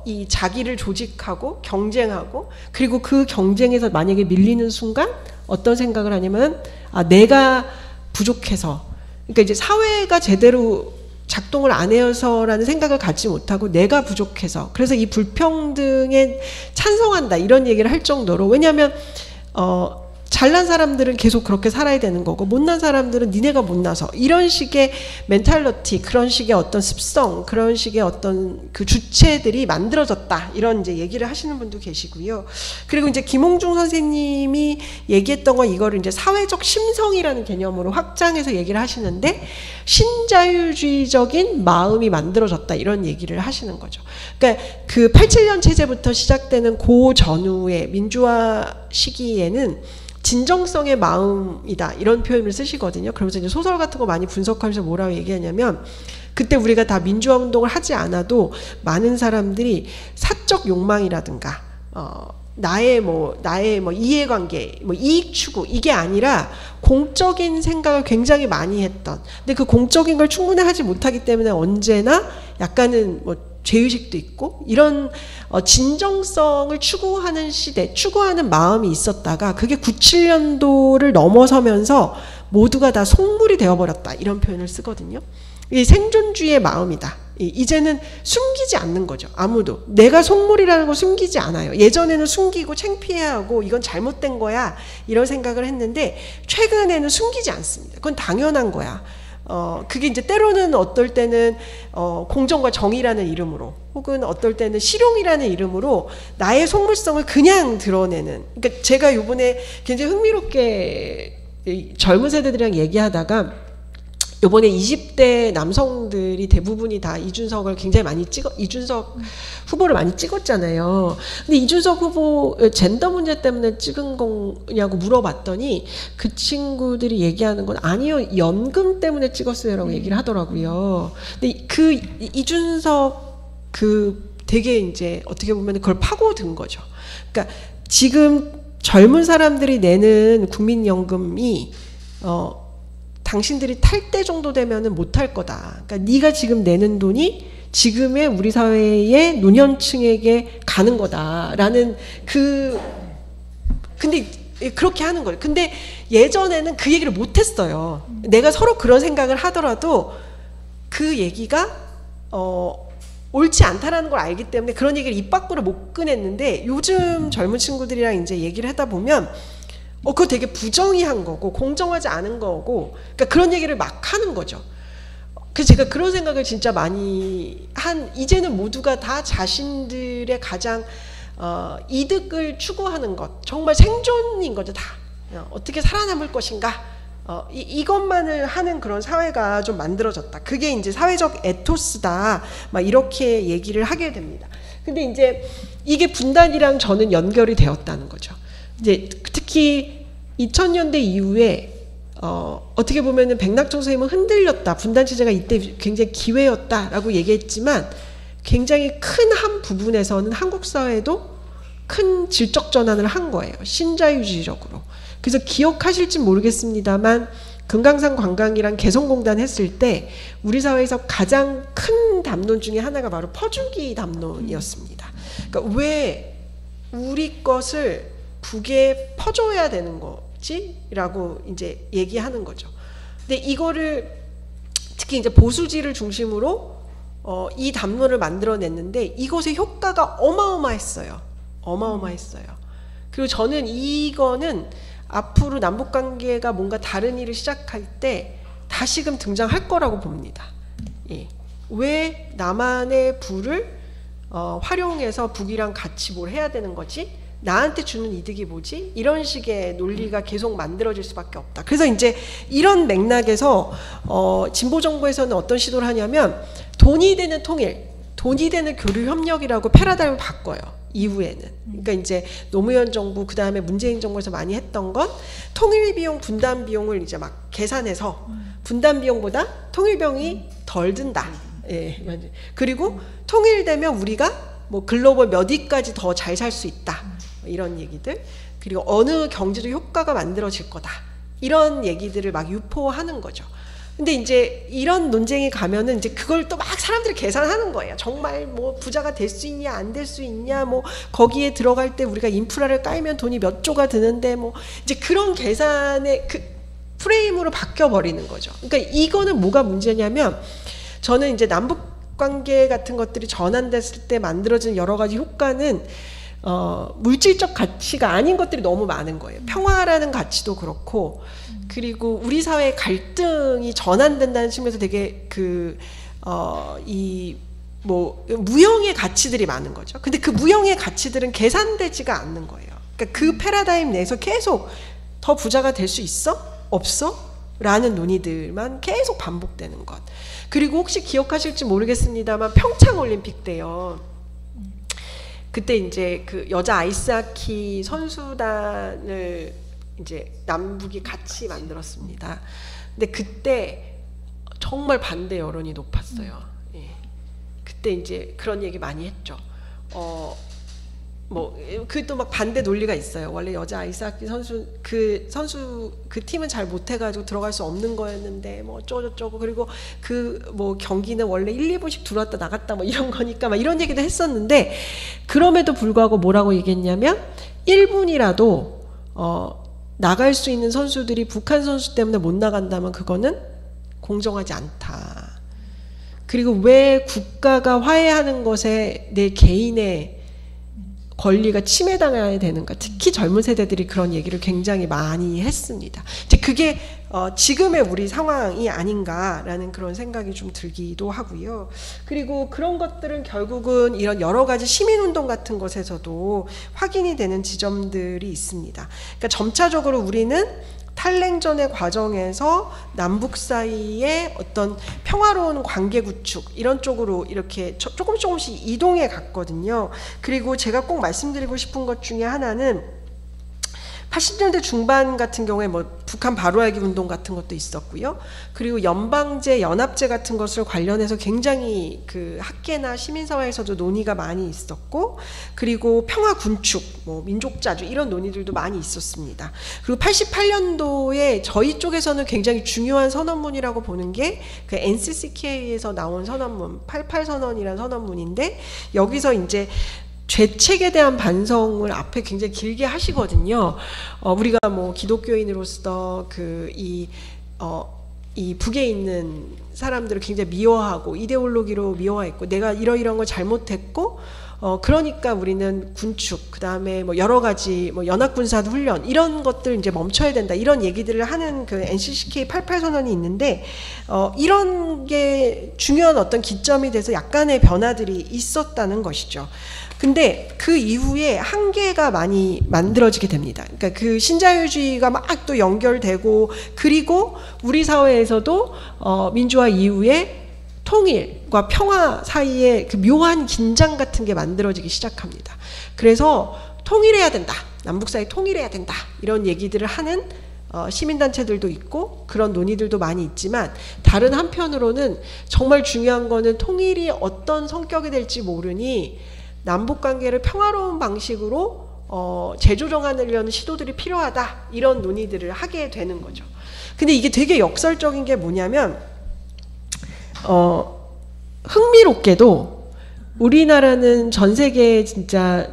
이 자기를 조직하고 경쟁하고, 그리고 그 경쟁에서 만약에 밀리는 순간 어떤 생각을 하냐면, 내가 부족해서, 그러니까 이제 사회가 제대로 작동을 안 해서라는 생각을 갖지 못하고 내가 부족해서, 그래서 이 불평등에 찬성한다, 이런 얘기를 할 정도로, 왜냐하면 잘난 사람들은 계속 그렇게 살아야 되는 거고, 못난 사람들은 니네가 못나서, 이런 식의 멘탈러티, 그런 식의 어떤 습성, 그런 식의 어떤 그 주체들이 만들어졌다, 이런 이제 얘기를 하시는 분도 계시고요. 그리고 이제 김홍중 선생님이 얘기했던 건 이거를 이제 사회적 심성이라는 개념으로 확장해서 얘기를 하시는데, 신자유주의적인 마음이 만들어졌다, 이런 얘기를 하시는 거죠. 그러니까 그 87년 체제부터 시작되는 고 전후의 민주화 시기에는 진정성의 마음이다, 이런 표현을 쓰시거든요. 그러면서 이제 소설 같은 거 많이 분석하면서 뭐라고 얘기하냐면, 그때 우리가 다 민주화 운동을 하지 않아도 많은 사람들이 사적 욕망이라든가 나의 이해관계, 이익 추구, 이게 아니라 공적인 생각을 굉장히 많이 했던, 근데 그 공적인 걸 충분히 하지 못하기 때문에 언제나 약간은 죄의식도 있고, 이런 진정성을 추구하는 시대, 추구하는 마음이 있었다가, 그게 97년도를 넘어서면서 모두가 다 속물이 되어버렸다, 이런 표현을 쓰거든요. 이 생존주의의 마음이다. 이제는 숨기지 않는 거죠. 아무도 내가 속물이라는 걸 숨기지 않아요. 예전에는 숨기고 창피해하고 이건 잘못된 거야, 이런 생각을 했는데, 최근에는 숨기지 않습니다. 그건 당연한 거야. 그게 이제 때로는 어떨 때는 공정과 정의라는 이름으로, 혹은 어떨 때는 실용이라는 이름으로 나의 속물성을 그냥 드러내는. 그러니까 제가 이번에 굉장히 흥미롭게 젊은 세대들이랑 얘기하다가, 요번에 20대 남성들이 대부분이 다 이준석 후보를 많이 찍었잖아요. 근데 이준석 후보 젠더 문제 때문에 찍은 거냐고 물어봤더니, 그 친구들이 얘기하는 건 아니요, 연금 때문에 찍었어요라고 얘기를 하더라고요. 근데 그 이준석 되게 이제 어떻게 보면 그걸 파고든 거죠. 그러니까 지금 젊은 사람들이 내는 국민연금이 당신들이 탈 때 정도 되면은 못 할 거다. 그러니까 네가 지금 내는 돈이 지금의 우리 사회의 노년층에게 가는 거다라는 근데 그렇게 하는 거예요. 근데 예전에는 그 얘기를 못 했어요. 내가 서로 그런 생각을 하더라도 그 얘기가 옳지 않다라는 걸 알기 때문에 그런 얘기를 입 밖으로 못 꺼냈는데, 요즘 젊은 친구들이랑 이제 얘기를 하다 보면 그거 되게 부정의한 거고 공정하지 않은 거고, 그러니까 그런 얘기를 막 하는 거죠. 그래서 제가 그런 생각을 진짜 많이 이제는 모두가 다 자신들의 가장 이득을 추구하는 것, 정말 생존인 거죠. 다 어떻게 살아남을 것인가, 이것만을 하는 그런 사회가 좀 만들어졌다. 그게 이제 사회적 에토스다, 막 이렇게 얘기를 하게 됩니다. 근데 이제 이게 분단이랑 저는 연결이 되었다는 거죠. 이제 특히 2000년대 이후에 어떻게 보면은 백낙정 선생님은 흔들렸다. 분단체제가 이때 굉장히 기회였다라고 얘기했지만 굉장히 큰 한 부분에서는 한국 사회도 큰 질적 전환을 한 거예요. 신자유주의적으로. 그래서 기억하실지 모르겠습니다만 금강산 관광이랑 개성공단 했을 때 우리 사회에서 가장 큰 담론 중에 하나가 바로 퍼주기 담론이었습니다. 그러니까 왜 우리 것을 북에 퍼줘야 되는 거지? 라고 이제 얘기하는 거죠. 근데 이거를 특히 이제 보수지를 중심으로 이 담론을 만들어냈는데 이것의 효과가 어마어마했어요. 어마어마했어요. 그리고 저는 이거는 앞으로 남북관계가 뭔가 다른 일을 시작할 때 다시금 등장할 거라고 봅니다. 예. 왜 남한의 부를 활용해서 북이랑 같이 뭘 해야 되는 거지? 나한테 주는 이득이 뭐지? 이런 식의 논리가 계속 만들어질 수밖에 없다. 그래서 이제 이런 맥락에서 진보 정부에서는 어떤 시도를 하냐면 돈이 되는 통일, 돈이 되는 교류 협력이라고 패러다임을 바꿔요. 이후에는. 그러니까 이제 노무현 정부, 그 다음에 문재인 정부에서 많이 했던 건 통일 비용, 분담 비용을 이제 막 계산해서 분담 비용보다 통일 비용이 덜 든다. 예, 맞아요. 그리고 통일되면 우리가 뭐 글로벌 몇 위까지 더 잘 살 수 있다. 이런 얘기들. 그리고 어느 경제적 효과가 만들어질 거다. 이런 얘기들을 막 유포하는 거죠. 근데 이제 이런 논쟁이 가면은 이제 그걸 또 막 사람들이 계산하는 거예요. 정말 뭐 부자가 될 수 있냐, 안 될 수 있냐, 뭐 거기에 들어갈 때 우리가 인프라를 까이면 돈이 몇 조가 드는데 뭐 이제 그런 계산의 그 프레임으로 바뀌어 버리는 거죠. 그러니까 이거는 뭐가 문제냐면 저는 이제 남북 관계 같은 것들이 전환됐을 때 만들어진 여러 가지 효과는 물질적 가치가 아닌 것들이 너무 많은 거예요. 평화라는 가치도 그렇고, 그리고 우리 사회의 갈등이 전환된다는 측면에서 되게 무형의 가치들이 많은 거죠. 근데 그 무형의 가치들은 계산되지가 않는 거예요. 그러니까 그 패러다임 내에서 계속 더 부자가 될 수 있어? 없어? 라는 논의들만 계속 반복되는 것. 그리고 혹시 기억하실지 모르겠습니다만 평창올림픽 때요. 그때 이제 그 여자 아이스하키 선수단을 이제 남북이 같이 만들었습니다. 근데 그때 정말 반대 여론이 높았어요. 예. 그때 이제 그런 얘기 많이 했죠. 그또 막 반대 논리가 있어요. 원래 여자 아이스하키 그 팀은 잘 못해가지고 들어갈 수 없는 거였는데 뭐 어쩌고저쩌고, 그리고 그 뭐 경기는 원래 1, 2분씩 들어왔다 나갔다 뭐 이런 거니까 막 이런 얘기도 했었는데, 그럼에도 불구하고 뭐라고 얘기했냐면 1분이라도 나갈 수 있는 선수들이 북한 선수 때문에 못 나간다면 그거는 공정하지 않다. 그리고 왜 국가가 화해하는 것에 내 개인의 권리가 침해당해야 되는가. 특히 젊은 세대들이 그런 얘기를 굉장히 많이 했습니다. 이제 그게 지금의 우리 상황이 아닌가라는 그런 생각이 좀 들기도 하고요. 그리고 그런 것들은 결국은 이런 여러 가지 시민운동 같은 것에서도 확인이 되는 지점들이 있습니다. 그러니까 점차적으로 우리는 탈냉전의 과정에서 남북 사이의 어떤 평화로운 관계 구축 이런 쪽으로 이렇게 조금씩 이동해 갔거든요. 그리고 제가 꼭 말씀드리고 싶은 것 중에 하나는 80년대 중반 같은 경우에 뭐 북한 바로알기 운동 같은 것도 있었고요. 그리고 연방제, 연합제 같은 것을 관련해서 굉장히 그 학계나 시민사회에서도 논의가 많이 있었고, 그리고 평화 군축, 뭐 민족자주 이런 논의들도 많이 있었습니다. 그리고 88년도에 저희 쪽에서는 굉장히 중요한 선언문이라고 보는 게 그 NCCK에서 나온 선언문, 88선언이라는 선언문인데, 여기서 이제 죄책에 대한 반성을 앞에 굉장히 길게 하시거든요. 우리가 뭐 기독교인으로서 이 북에 있는 사람들을 굉장히 미워하고 이데올로기로 미워했고, 내가 이런 걸 잘못했고, 그러니까 우리는 군축, 그 다음에 뭐 여러 가지 뭐 연합군사도 훈련 이런 것들 이제 멈춰야 된다, 이런 얘기들을 하는 그 NCCK 88선언이 있는데, 이런 게 중요한 어떤 기점이 돼서 약간의 변화들이 있었다는 것이죠. 근데 그 이후에 한계가 많이 만들어지게 됩니다. 그러니까 그 신자유주의가 막 또 연결되고, 그리고 우리 사회에서도 민주화 이후에 통일과 평화 사이에 그 묘한 긴장 같은 게 만들어지기 시작합니다. 그래서 통일해야 된다, 남북 사이 통일해야 된다, 이런 얘기들을 하는 시민단체들도 있고 그런 논의들도 많이 있지만, 다른 한편으로는 정말 중요한 거는 통일이 어떤 성격이 될지 모르니 남북관계를 평화로운 방식으로 재조정하려는 시도들이 필요하다, 이런 논의들을 하게 되는 거죠. 근데 이게 되게 역설적인 게 뭐냐면, 흥미롭게도 우리나라는 전 세계에 진짜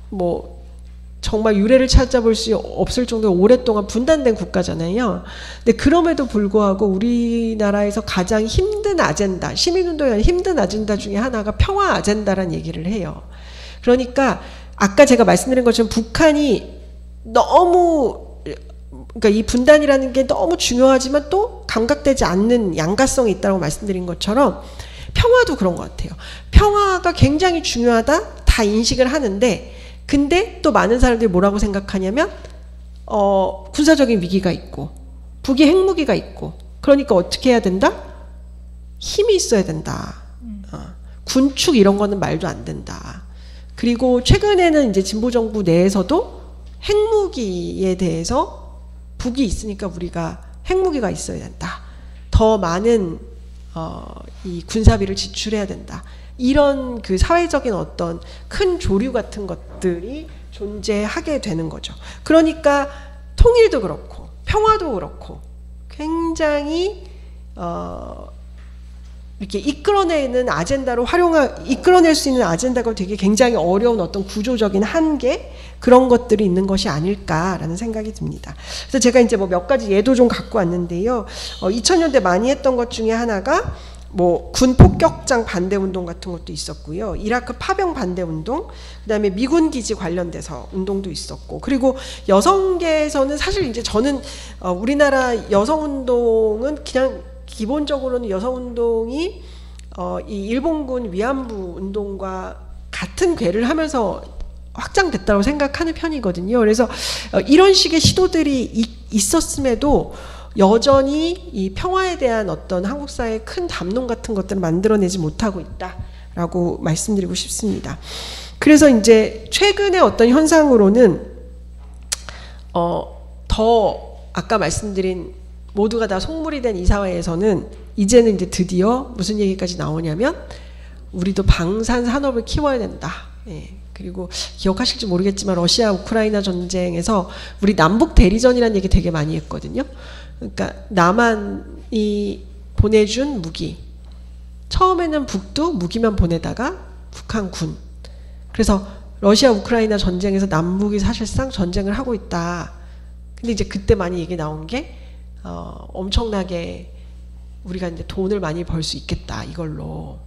뭐 정말 유례를 찾아볼 수 없을 정도로 오랫동안 분단된 국가잖아요. 근데 그럼에도 불구하고 우리나라에서 가장 힘든 아젠다, 시민운동에 대한 힘든 아젠다 중에 하나가 평화 아젠다라는 얘기를 해요. 그러니까 아까 제가 말씀드린 것처럼 북한이 너무, 그러니까 이 분단이라는 게 너무 중요하지만 또 감각되지 않는 양가성이 있다고 말씀드린 것처럼 평화도 그런 것 같아요. 평화가 굉장히 중요하다, 다 인식을 하는데, 근데 또 많은 사람들이 뭐라고 생각하냐면 군사적인 위기가 있고 북이 핵무기가 있고, 그러니까 어떻게 해야 된다? 힘이 있어야 된다. 군축 이런 거는 말도 안 된다. 그리고 최근에는 이제 진보 정부 내에서도 핵무기에 대해서 북이 있으니까 우리가 핵무기가 있어야 된다. 더 많은 이 군사비를 지출해야 된다. 이런 그 사회적인 어떤 큰 조류 같은 것들이 존재하게 되는 거죠. 그러니까 통일도 그렇고 평화도 그렇고 굉장히 이렇게 이끌어내는 아젠다로 이끌어낼 수 있는 아젠다가 되게 굉장히 어려운 어떤 구조적인 한계, 그런 것들이 있는 것이 아닐까라는 생각이 듭니다. 그래서 제가 이제 뭐 몇 가지 예도 좀 갖고 왔는데요. 2000년대 많이 했던 것 중에 하나가 뭐 군 폭격장 반대 운동 같은 것도 있었고요. 이라크 파병 반대 운동, 그다음에 미군 기지 관련돼서 운동도 있었고, 그리고 여성계에서는 사실 이제 저는 우리나라 여성 운동은 그냥 기본적으로는 여성 운동이 이 일본군 위안부 운동과 같은 궤를 하면서 확장됐다고 생각하는 편이거든요. 그래서 이런 식의 시도들이 있었음에도 여전히 이 평화에 대한 어떤 한국 사회의 큰 담론 같은 것들을 만들어내지 못하고 있다라고 말씀드리고 싶습니다. 그래서 이제 최근의 어떤 현상으로는 더 아까 말씀드린 모두가 다 속물이 된 이 사회에서는 이제는 이제 드디어 무슨 얘기까지 나오냐면, 우리도 방산 산업을 키워야 된다. 예. 그리고 기억하실지 모르겠지만 러시아 우크라이나 전쟁에서 우리 남북 대리전이라는 얘기 되게 많이 했거든요. 그러니까 남한이 보내준 무기, 처음에는 북도 무기만 보내다가 북한군, 그래서 러시아 우크라이나 전쟁에서 남북이 사실상 전쟁을 하고 있다. 근데 이제 그때 많이 얘기 나온 게 엄청나게 우리가 이제 돈을 많이 벌 수 있겠다 이걸로.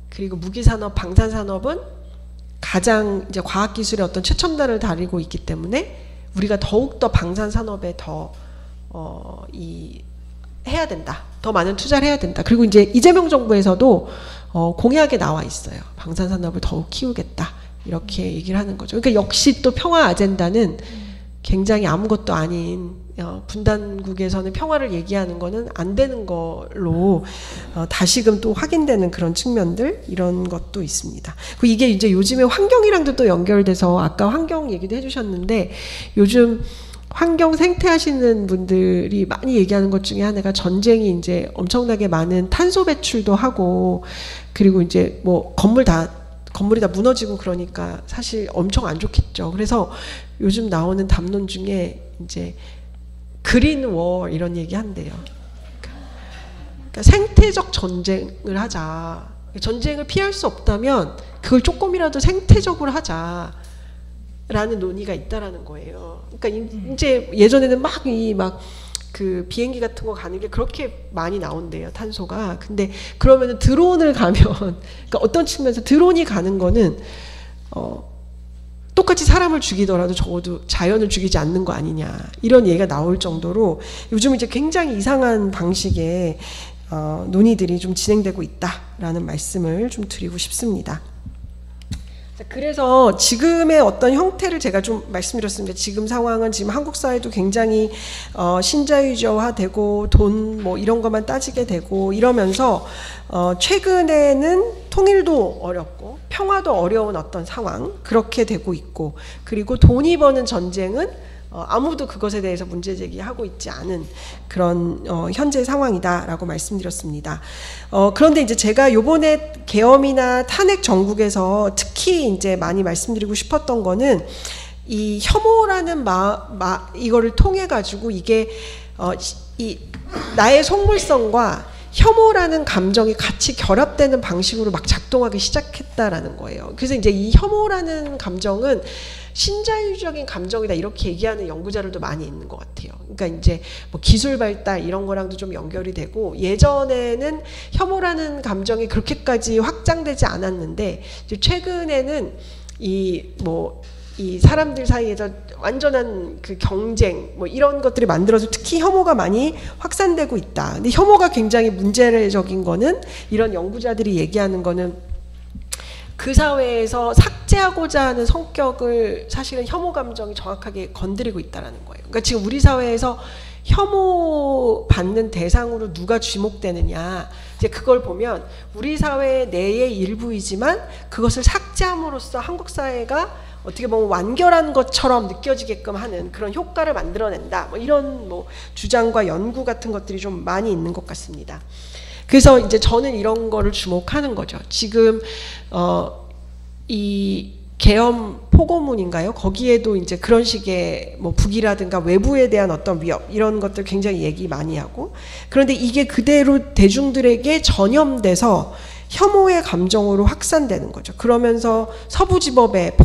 그리고 무기산업, 방산산업은 가장 이제 과학기술의 어떤 최첨단을 다루고 있기 때문에 우리가 더욱더 방산산업에 더 해야 된다. 더 많은 투자를 해야 된다. 그리고 이제 이재명 정부에서도 공약에 나와 있어요. 방산산업을 더욱 키우겠다. 이렇게 얘기를 하는 거죠. 그러니까 역시 또 평화 아젠다는 굉장히 아무것도 아닌, 분단국에서는 평화를 얘기하는 거는 안 되는 걸로 다시금 또 확인되는 그런 측면들, 이런 것도 있습니다. 그리고 이게 이제 요즘에 환경이랑도 또 연결돼서, 아까 환경 얘기도 해주셨는데, 요즘 환경 생태 하시는 분들이 많이 얘기하는 것 중에 하나가 전쟁이 이제 엄청나게 많은 탄소 배출도 하고, 그리고 이제 뭐 건물이 다 무너지고 그러니까 사실 엄청 안 좋겠죠. 그래서 요즘 나오는 담론 중에 이제 그린 워 이런 얘기 한대요. 그러니까 생태적 전쟁을 하자. 전쟁을 피할 수 없다면 그걸 조금이라도 생태적으로 하자. 라는 논의가 있다라는 거예요. 그러니까 이제 예전에는 그 비행기 같은 거 가는 게 그렇게 많이 나온대요, 탄소가. 근데 그러면은 드론을 가면, 그러니까 어떤 측면에서 드론이 가는 거는 똑같이 사람을 죽이더라도 적어도 자연을 죽이지 않는 거 아니냐, 이런 얘기가 나올 정도로 요즘 이제 굉장히 이상한 방식의 논의들이 좀 진행되고 있다라는 말씀을 좀 드리고 싶습니다. 그래서 지금의 어떤 형태를 제가 좀 말씀드렸습니다. 지금 상황은 지금 한국 사회도 굉장히 신자유주화되고 돈 뭐 이런 것만 따지게 되고 이러면서 최근에는 통일도 어렵고 평화도 어려운 어떤 상황, 그렇게 되고 있고, 그리고 돈이 버는 전쟁은 아무도 그것에 대해서 문제 제기하고 있지 않은 그런 현재 상황이다라고 말씀드렸습니다. 그런데 이제 제가 요번에 계엄이나 탄핵 정국에서 특히 이제 많이 말씀드리고 싶었던 거는 이 혐오라는 이거를 통해 가지고 이게 이 나의 속물성과 혐오라는 감정이 같이 결합되는 방식으로 막 작동하기 시작했다라는 거예요. 그래서 이제 이 혐오라는 감정은 신자유적인 감정이다 이렇게 얘기하는 연구자들도 많이 있는 것 같아요. 그러니까 이제 뭐 기술 발달 이런 거랑도 좀 연결이 되고, 예전에는 혐오라는 감정이 그렇게까지 확장되지 않았는데 이제 최근에는 이 사람들 사이에서 완전한 그 경쟁 뭐 이런 것들이 만들어서 특히 혐오가 많이 확산되고 있다. 근데 혐오가 굉장히 문제적인 거는, 이런 연구자들이 얘기하는 거는 그 사회에서 삭제하고자 하는 성격을 사실은 혐오 감정이 정확하게 건드리고 있다라는 거예요. 그러니까 지금 우리 사회에서 혐오 받는 대상으로 누가 지목되느냐, 이제 그걸 보면 우리 사회 내의 일부이지만 그것을 삭제함으로써 한국 사회가 어떻게 보면 완결한 것처럼 느껴지게끔 하는 그런 효과를 만들어낸다. 뭐 이런 주장과 연구 같은 것들이 좀 많이 있는 것 같습니다. 그래서 이제 저는 이런 거를 주목하는 거죠. 지금 이 계엄 포고문인가요? 거기에도 이제 그런 식의 북이라든가 외부에 대한 어떤 위협 이런 것들 굉장히 얘기 많이 하고, 그런데 이게 그대로 대중들에게 전염돼서 혐오의 감정으로 확산되는 거죠. 그러면서 서부지법에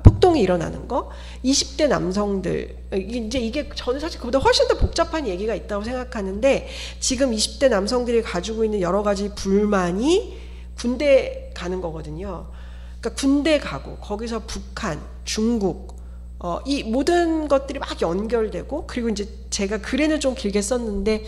폭동이 일어나는 거, 20대 남성들, 이게 저는 사실 그보다 훨씬 더 복잡한 얘기가 있다고 생각하는데, 지금 20대 남성들이 가지고 있는 여러 가지 불만이 군대 가는 거거든요. 그러니까 군대 가고 거기서 북한, 중국, 이 모든 것들이 막 연결되고, 그리고 이제 제가 글에는 좀 길게 썼는데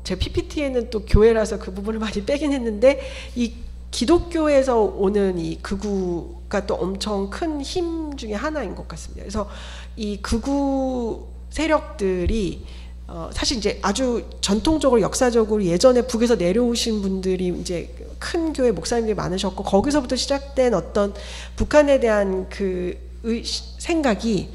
제 PPT에는 또 교회라서 그 부분을 많이 빼긴 했는데, 이 기독교에서 오는 이 극우가 또 엄청 큰 힘 중에 하나인 것 같습니다. 그래서 이 극우 세력들이 사실 이제 아주 전통적으로 역사적으로 예전에 북에서 내려오신 분들이 이제 큰 교회 목사님들이 많으셨고, 거기서부터 시작된 어떤 북한에 대한 그 생각이,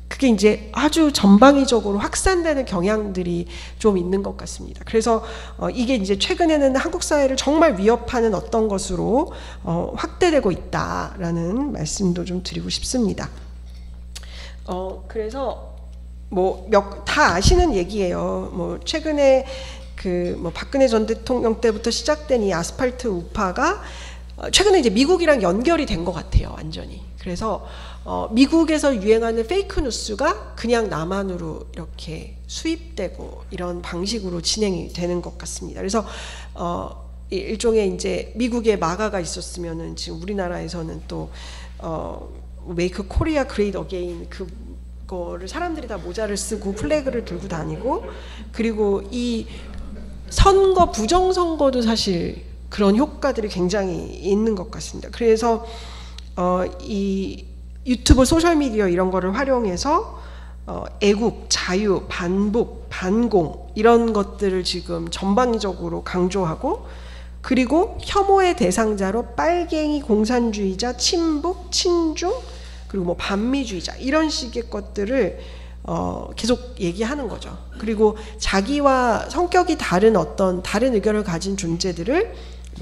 그게 이제 아주 전방위적으로 확산되는 경향들이 좀 있는 것 같습니다. 그래서 이게 이제 최근에는 한국 사회를 정말 위협하는 어떤 것으로 확대되고 있다라는 말씀도 좀 드리고 싶습니다. 그래서 다 아시는 얘기예요. 최근에 박근혜 전 대통령 때부터 시작된 이 아스팔트 우파가 최근에 이제 미국이랑 연결이 된 것 같아요, 완전히. 그래서 미국에서 유행하는 페이크 뉴스가 그냥 남한으로 이렇게 수입되고 이런 방식으로 진행이 되는 것 같습니다. 그래서 일종의 이제 미국에 마가가 있었으면은 지금 우리나라에서는 또 Make Korea Great Again 그거를 사람들이 다 모자를 쓰고 플래그를 들고 다니고, 그리고 이 선거 부정선거도 사실 그런 효과들이 굉장히 있는 것 같습니다. 그래서 이 유튜브, 소셜미디어 이런 거를 활용해서 애국, 자유, 반북, 반공 이런 것들을 지금 전방위적으로 강조하고, 그리고 혐오의 대상자로 빨갱이, 공산주의자, 친북, 친중, 그리고 반미주의자 이런 식의 것들을 계속 얘기하는 거죠. 그리고 자기와 성격이 다른 어떤 다른 의견을 가진 존재들을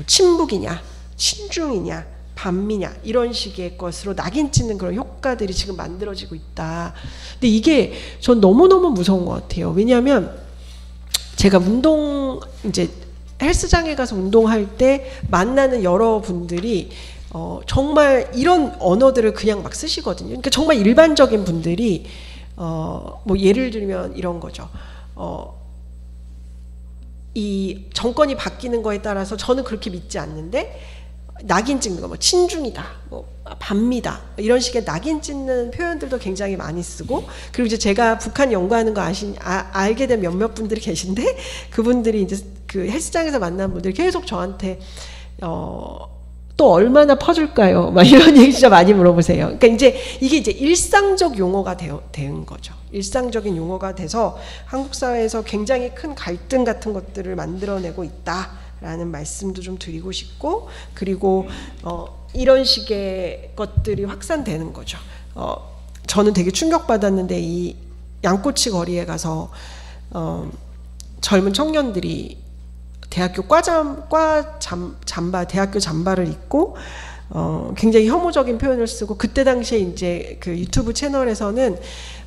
친북이냐, 친중이냐, 반미냐 이런 식의 것으로 낙인 찍는 그런 효과들이 지금 만들어지고 있다. 근데 이게 전 너무너무 무서운 것 같아요. 왜냐하면 제가 이제 헬스장에 가서 운동할 때 만나는 여러분들이 정말 이런 언어들을 그냥 막 쓰시거든요. 그러니까 정말 일반적인 분들이 예를 들면 이런 거죠. 이 정권이 바뀌는 거에 따라서 저는 그렇게 믿지 않는데 낙인 찍는 거, 친중이다, 반미다 이런 식의 낙인 찍는 표현들도 굉장히 많이 쓰고, 그리고 이제 제가 북한 연구하는 거 알게 된 몇몇 분들이 계신데, 그분들이 이제 그 헬스장에서 만난 분들이 계속 저한테 또 얼마나 퍼줄까요? 막 이런 얘기 진짜 많이 물어보세요. 그러니까 이제 이게 이제 일상적 용어가 된 거죠. 일상적인 용어가 돼서 한국 사회에서 굉장히 큰 갈등 같은 것들을 만들어내고 있다라는 말씀도 좀 드리고 싶고, 그리고 이런 식의 것들이 확산되는 거죠. 저는 되게 충격받았는데 이 양꼬치 거리에 가서 젊은 청년들이 대학교 대학교 잠바를 입고 굉장히 혐오적인 표현을 쓰고, 그때 당시에 이제 그 유튜브 채널에서는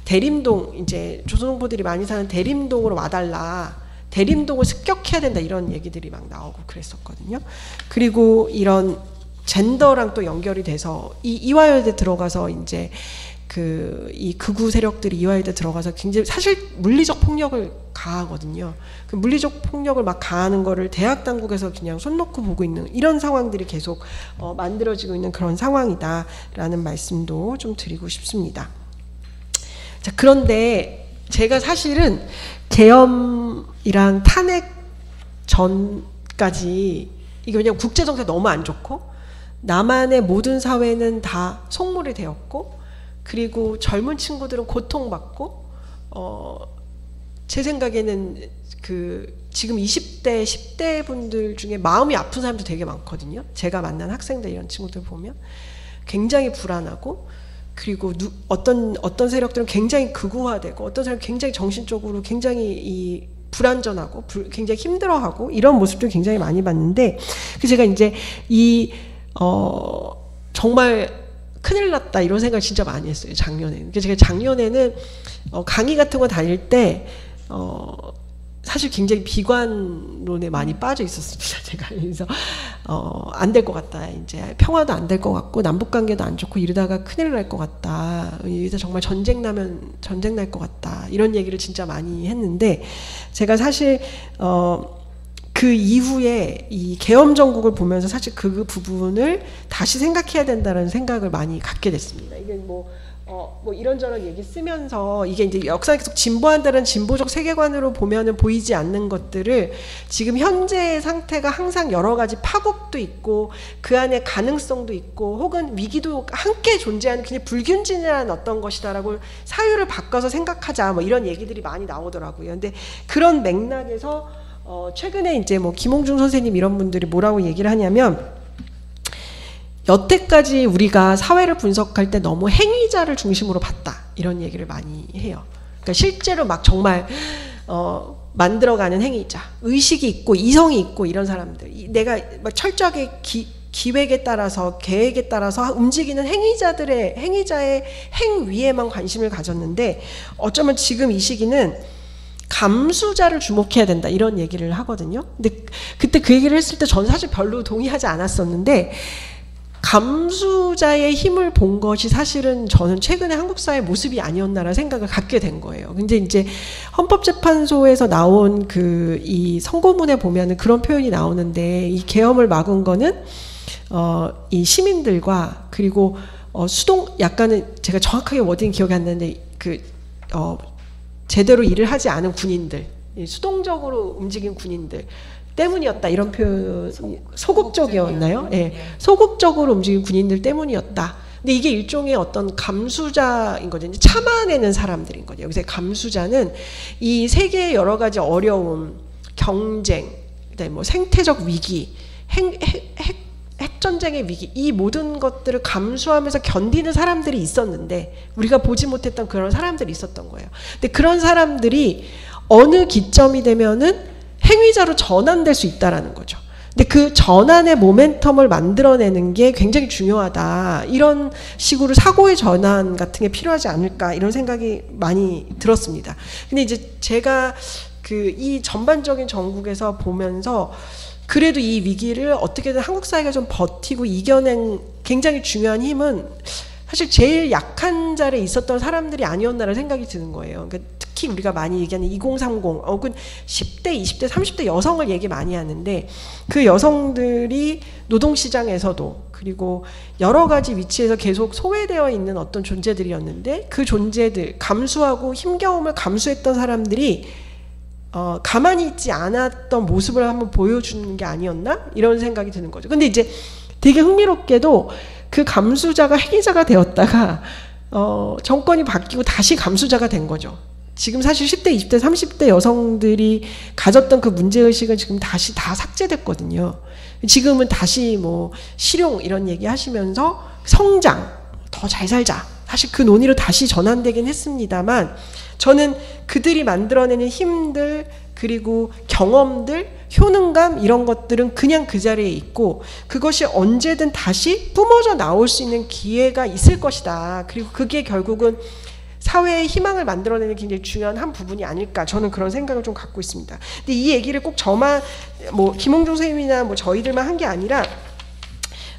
대림동, 이제 조선홍보들이 많이 사는 대림동으로 와달라, 대림동을 습격해야 된다, 이런 얘기들이 막 나오고 그랬었거든요. 그리고 이런 젠더랑 또 연결이 돼서 이 이화여대 들어가서 이제 이 극우 세력들이 이화여대 들어가서 굉장히 사실 물리적 폭력을 가하거든요. 그 물리적 폭력을 막 가하는 거를 대학 당국에서 그냥 손 놓고 보고 있는 이런 상황들이 계속 만들어지고 있는 그런 상황이다라는 말씀도 좀 드리고 싶습니다. 자, 그런데 제가 사실은 계엄이랑 탄핵 전까지 이게 왜냐면 국제 정세 너무 안 좋고 남한의 모든 사회는 다 속물이 되었고, 그리고 젊은 친구들은 고통받고, 제 생각에는 지금 20대, 10대 분들 중에 마음이 아픈 사람도 되게 많거든요. 제가 만난 학생들 이런 친구들 보면 굉장히 불안하고, 그리고 어떤 세력들은 굉장히 극우화되고, 어떤 사람은 굉장히 정신적으로 굉장히 불안전하고 굉장히 힘들어하고, 이런 모습들 굉장히 많이 봤는데, 제가 이제 정말 큰일 났다 이런 생각을 진짜 많이 했어요, 작년에는. 그래서 제가 작년에는 강의 같은 거 다닐 때 사실 굉장히 비관론에 많이 빠져 있었습니다, 제가. 그래서 안 될 것 같다, 이제 평화도 안 될 것 같고 남북 관계도 안 좋고 이러다가 큰일 날 것 같다, 여기서 정말 전쟁 날 것 같다, 이런 얘기를 진짜 많이 했는데, 제가 사실 그 이후에 이 계엄 정국을 보면서 사실 그 부분을 다시 생각해야 된다는 생각을 많이 갖게 됐습니다. 이게 뭐 이런저런 얘기 쓰면서 이게 이제 역사에 계속 진보한다는 진보적 세계관으로 보면은 보이지 않는 것들을 지금 현재의 상태가 항상 여러 가지 파국도 있고 그 안에 가능성도 있고 혹은 위기도 함께 존재하는 굉장히 불균진한 어떤 것이다라고 사유를 바꿔서 생각하자, 뭐 이런 얘기들이 많이 나오더라고요. 근데 그런 맥락에서 최근에 이제 뭐 김홍준 선생님 이런 분들이 뭐라고 얘기를 하냐면, 여태까지 우리가 사회를 분석할 때 너무 행위자를 중심으로 봤다, 이런 얘기를 많이 해요. 그러니까 실제로 막 정말 만들어가는 행위자, 의식이 있고 이성이 있고 이런 사람들, 내가 막 철저하게 기획에 따라서 계획에 따라서 움직이는 행위자의 행위에만 관심을 가졌는데, 어쩌면 지금 이 시기는 감수자를 주목해야 된다, 이런 얘기를 하거든요. 근데 그때 그 얘기를 했을 때 저는 사실 별로 동의하지 않았었는데, 감수자의 힘을 본 것이 사실은 저는 최근에 한국 사회의 모습이 아니었나라는 생각을 갖게 된 거예요. 근데 이제 헌법재판소에서 나온 이 선고문에 보면은 그런 표현이 나오는데, 이 계엄을 막은 거는 이 시민들과, 그리고 약간은 제가 정확하게 워딩 기억이 안 나는데 제대로 일을 하지 않은 군인들, 수동적으로 움직인 군인들 때문이었다, 이런 표현. 소극적이었나요? 예. 네. 소극적으로 움직인 군인들 때문이었다. 근데 이게 일종의 어떤 감수자인 거죠. 이제 참아내는 사람들인 거죠. 여기서 감수자는 이 세계의 여러 가지 어려움, 경쟁, 그다음에 뭐 생태적 위기, 핵전쟁의 위기, 이 모든 것들을 감수하면서 견디는 사람들이 있었는데, 우리가 보지 못했던 그런 사람들이 있었던 거예요. 근데 그런 사람들이 어느 기점이 되면은 행위자로 전환될 수 있다라는 거죠. 근데 그 전환의 모멘텀을 만들어내는 게 굉장히 중요하다, 이런 식으로 사고의 전환 같은 게 필요하지 않을까, 이런 생각이 많이 들었습니다. 근데 이제 제가 이 전반적인 전국에서 보면서 그래도 이 위기를 어떻게든 한국 사회가 좀 버티고 이겨낸 굉장히 중요한 힘은 사실 제일 약한 자리에 있었던 사람들이 아니었나라는 생각이 드는 거예요. 그러니까 특히 우리가 많이 얘기하는 2030 혹은 10대, 20대, 30대 여성을 얘기 많이 하는데, 그 여성들이 노동시장에서도 그리고 여러 가지 위치에서 계속 소외되어 있는 어떤 존재들이었는데, 그 존재들, 감수하고 힘겨움을 감수했던 사람들이 가만히 있지 않았던 모습을 한번 보여주는 게 아니었나, 이런 생각이 드는 거죠. 근데 이제 되게 흥미롭게도 그 감수자가 행위자가 되었다가 정권이 바뀌고 다시 감수자가 된 거죠. 지금 사실 10대, 20대, 30대 여성들이 가졌던 그 문제의식은 지금 다시 다 삭제됐거든요. 지금은 다시 뭐 실용 이런 얘기 하시면서 성장, 더 잘 살자, 사실 그 논의로 다시 전환되긴 했습니다만 저는 그들이 만들어내는 힘들 그리고 경험들, 효능감 이런 것들은 그냥 그 자리에 있고 그것이 언제든 다시 뿜어져 나올 수 있는 기회가 있을 것이다. 그리고 그게 결국은 사회의 희망을 만들어내는 굉장히 중요한 한 부분이 아닐까 저는 그런 생각을 좀 갖고 있습니다. 근데 이 얘기를 꼭 저만 뭐 김홍중 선생님이나 뭐 저희들만 한 게 아니라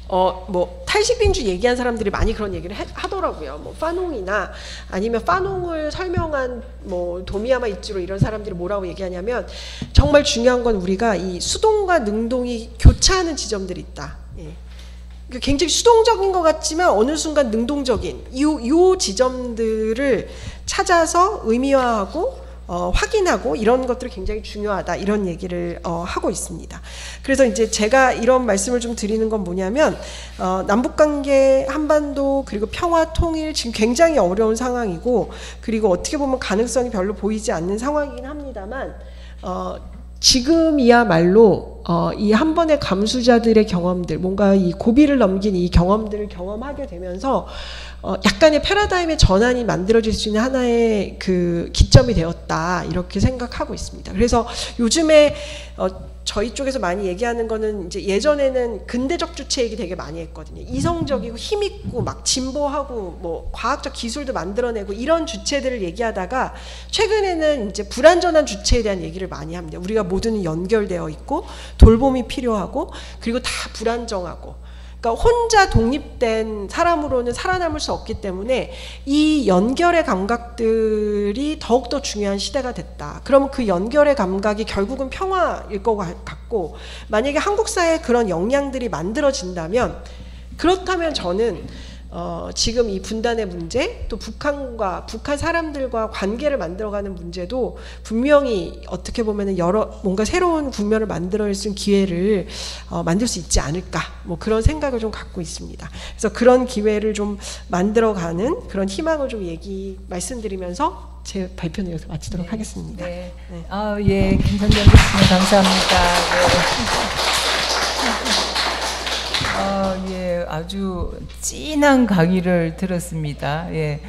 뭐 탈식빈주 얘기한 사람들이 많이 그런 얘기를 하더라고요. 뭐 파농이나 아니면 파농을 설명한 뭐 도미야마 이치로 이런 사람들이 뭐라고 얘기하냐면 정말 중요한 건 우리가 이 수동과 능동이 교차하는 지점들이 있다. 예. 굉장히 수동적인 것 같지만 어느 순간 능동적인 이 지점들을 찾아서 의미화하고 확인하고 이런 것들이 굉장히 중요하다 이런 얘기를 하고 있습니다. 그래서 이제 제가 이런 말씀을 좀 드리는 건 뭐냐면 남북관계 한반도 그리고 평화 통일 지금 굉장히 어려운 상황이고 그리고 어떻게 보면 가능성이 별로 보이지 않는 상황이긴 합니다만 지금이야말로 이 한 번의 감수자들의 경험들 뭔가 이 고비를 넘긴 이 경험들을 경험하게 되면서 약간의 패러다임의 전환이 만들어질 수 있는 하나의 그 기점이 되었다 이렇게 생각하고 있습니다. 그래서 요즘에 저희 쪽에서 많이 얘기하는 거는 이제 예전에는 근대적 주체 얘기 되게 많이 했거든요. 이성적이고 힘있고 막 진보하고 뭐 과학적 기술도 만들어내고 이런 주체들을 얘기하다가 최근에는 이제 불완전한 주체에 대한 얘기를 많이 합니다. 우리가 모두는 연결되어 있고 돌봄이 필요하고 그리고 다 불안정하고 그러니까 혼자 독립된 사람으로는 살아남을 수 없기 때문에 이 연결의 감각들이 더욱더 중요한 시대가 됐다. 그러면 그 연결의 감각이 결국은 평화일 것 같고 만약에 한국 사회에 그런 역량들이 만들어진다면 그렇다면 저는 지금 이 분단의 문제 또 북한 사람들과 관계를 만들어가는 문제도 분명히 어떻게 보면 뭔가 새로운 국면을 만들어낼 수 있는 기회를 만들 수 있지 않을까 뭐 그런 생각을 좀 갖고 있습니다. 그래서 그런 기회를 좀 만들어가는 그런 희망을 좀 말씀드리면서 제 발표는 여기서 마치도록 하겠습니다. 네. 네. 예, 김선정 교수님 감사합니다. 네. 예, 아주 진한 강의를 들었습니다. 예,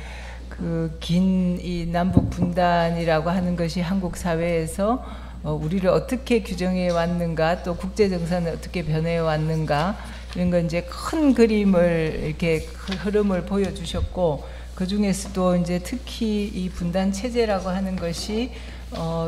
그 긴 이 남북 분단이라고 하는 것이 한국 사회에서 우리를 어떻게 규정해 왔는가, 또 국제 정세는 어떻게 변해 왔는가 이런 건 이제 큰 그림을 이렇게 흐름을 보여주셨고 그 중에서도 이제 특히 이 분단 체제라고 하는 것이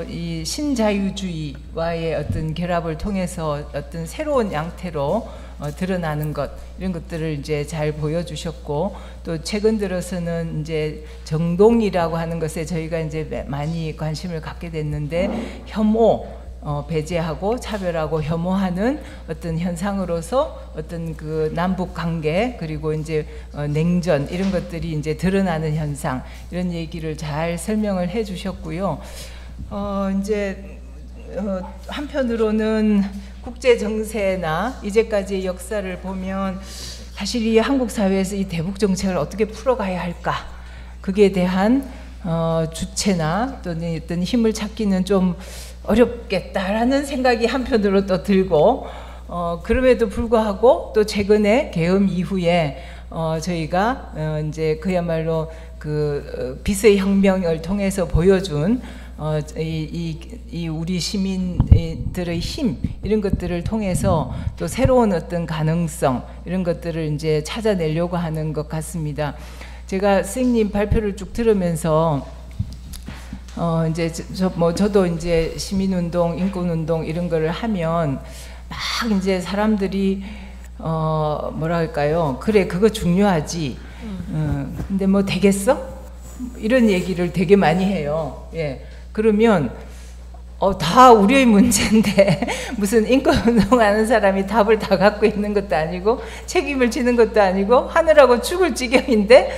이 신자유주의와의 어떤 결합을 통해서 어떤 새로운 양태로 드러나는 것 이런 것들을 이제 잘 보여주셨고 또 최근 들어서는 이제 정동이라고 하는 것에 저희가 이제 많이 관심을 갖게 됐는데 혐오 배제하고 차별하고 혐오하는 어떤 현상으로서 어떤 그 남북 관계 그리고 이제 냉전 이런 것들이 이제 드러나는 현상 이런 얘기를 잘 설명을 해주셨고요. 이제 한편으로는 국제 정세나 이제까지의 역사를 보면 사실 이 한국 사회에서 이 대북 정책을 어떻게 풀어가야 할까 그에 대한 주체나 또는 어떤 힘을 찾기는 좀 어렵겠다라는 생각이 한편으로 또 들고 그럼에도 불구하고 또 최근에 계엄 이후에 저희가 이제 그야말로 그 빛의 혁명을 통해서 보여준 이 우리 시민들의 힘 이런 것들을 통해서 또 새로운 어떤 가능성 이런 것들을 이제 찾아내려고 하는 것 같습니다. 제가 선생님 발표를 쭉 들으면서 이제 저도 이제 시민운동, 인권운동 이런 거를 하면 막 이제 사람들이 뭐랄까요? 그래 그거 중요하지. 근데 뭐 되겠어? 이런 얘기를 되게 많이 해요. 예. 그러면 다 우리의 문제인데 무슨 인권운동하는 사람이 답을 다 갖고 있는 것도 아니고 책임을 지는 것도 아니고 하느라고 죽을 지경인데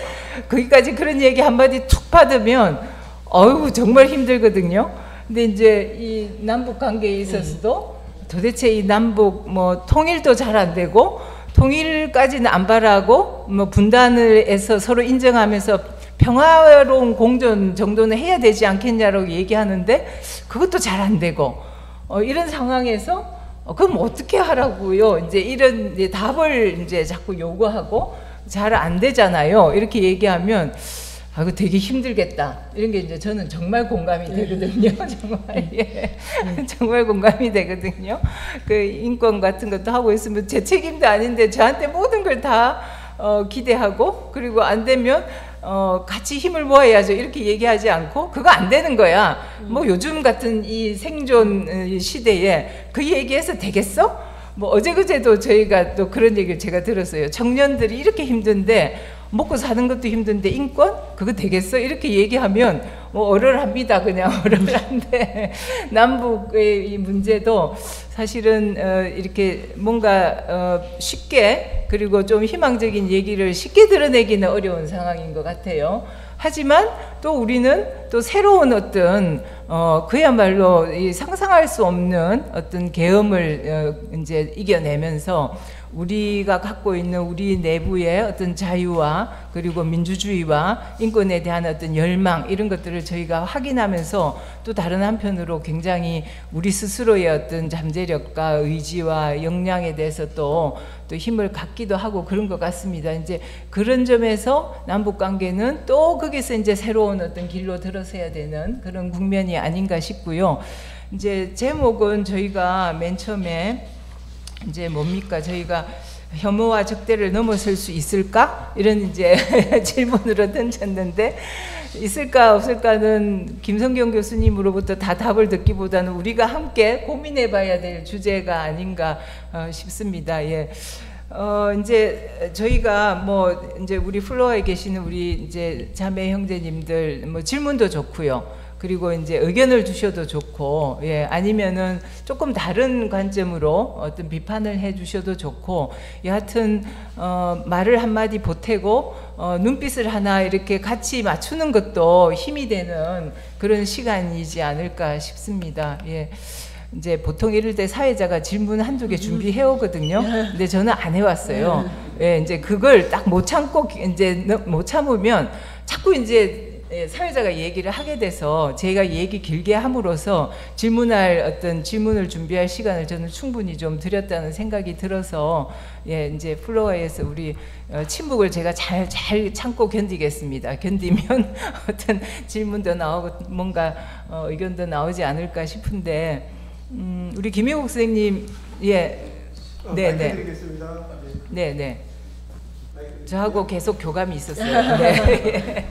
거기까지 그런 얘기 한마디 툭 받으면 어휴 정말 힘들거든요. 근데 이제 이 남북 관계에 있어서도 도대체 이 남북 뭐 통일도 잘 안 되고 통일까지는 안 바라고 뭐 분단을 해서 서로 인정하면서 평화로운 공존 정도는 해야 되지 않겠냐라고 얘기하는데 그것도 잘 안 되고 이런 상황에서 그럼 어떻게 하라고요? 이제 이런 이제 답을 이제 자꾸 요구하고 잘 안 되잖아요. 이렇게 얘기하면 아, 그 되게 힘들겠다. 이런 게 이제 저는 정말 공감이 되거든요. 정말, 예. 정말 공감이 되거든요. 그 인권 같은 것도 하고 있으면 제 책임도 아닌데 저한테 모든 걸 다 기대하고, 그리고 안 되면 같이 힘을 모아야죠. 이렇게 얘기하지 않고 그거 안 되는 거야. 뭐 요즘 같은 이 생존 시대에 그 얘기해서 되겠어? 뭐 어제 그제도 저희가 또 그런 얘기를 제가 들었어요. 청년들이 이렇게 힘든데, 먹고 사는 것도 힘든데 인권? 그거 되겠어? 이렇게 얘기하면 뭐 얼얼합니다. 그냥 얼얼한데 남북의 이 문제도 사실은 이렇게 뭔가 쉽게, 그리고 좀 희망적인 얘기를 쉽게 드러내기는 어려운 상황인 것 같아요. 하지만 또 우리는 또 새로운 어떤 그야말로 이 상상할 수 없는 어떤 계엄을 이제 이겨내면서 우리가 갖고 있는 우리 내부의 어떤 자유와 그리고 민주주의와 인권에 대한 어떤 열망, 이런 것들을 저희가 확인하면서 또 다른 한편으로 굉장히 우리 스스로의 어떤 잠재력과 의지와 역량에 대해서 또 힘을 갖기도 하고 그런 것 같습니다. 이제 그런 점에서 남북 관계는 또 거기서 이제 새로운 어떤 길로 들어서야 되는 그런 국면이 아닌가 싶고요. 이제 제목은 저희가 맨 처음에 이제 뭡니까? 저희가 혐오와 적대를 넘어설 수 있을까? 이런 이제 질문으로 던졌는데, 있을까 없을까는 김성경 교수님으로부터 다 답을 듣기보다는 우리가 함께 고민해 봐야 될 주제가 아닌가 싶습니다. 예. 이제 저희가 뭐 이제 우리 플로어에 계시는 우리 이제 자매 형제님들 뭐 질문도 좋고요. 그리고 이제 의견을 주셔도 좋고, 예, 아니면은 조금 다른 관점으로 어떤 비판을 해 주셔도 좋고, 여하튼 말을 한마디 보태고 눈빛을 하나 이렇게 같이 맞추는 것도 힘이 되는 그런 시간이지 않을까 싶습니다. 예. 이제 보통 이럴 때 사회자가 질문 한두 개 준비해 오거든요. 근데 저는 안 해왔어요. 예, 이제 그걸 딱 못 참고, 이제 못 참으면 자꾸 이제 사회자가 얘기를 하게 돼서 제가 얘기 길게 함으로써 질문을 준비할 시간을 저는 충분히 좀 드렸다는 생각이 들어서, 예, 이제 플로어에서 우리 침묵을 제가 잘 참고 견디겠습니다. 견디면 어떤 질문도 나오고 뭔가 의견도 나오지 않을까 싶은데, 우리 김희국 선생님, 예, 네네, 네네, 저하고 계속 교감이 있었어요. 네.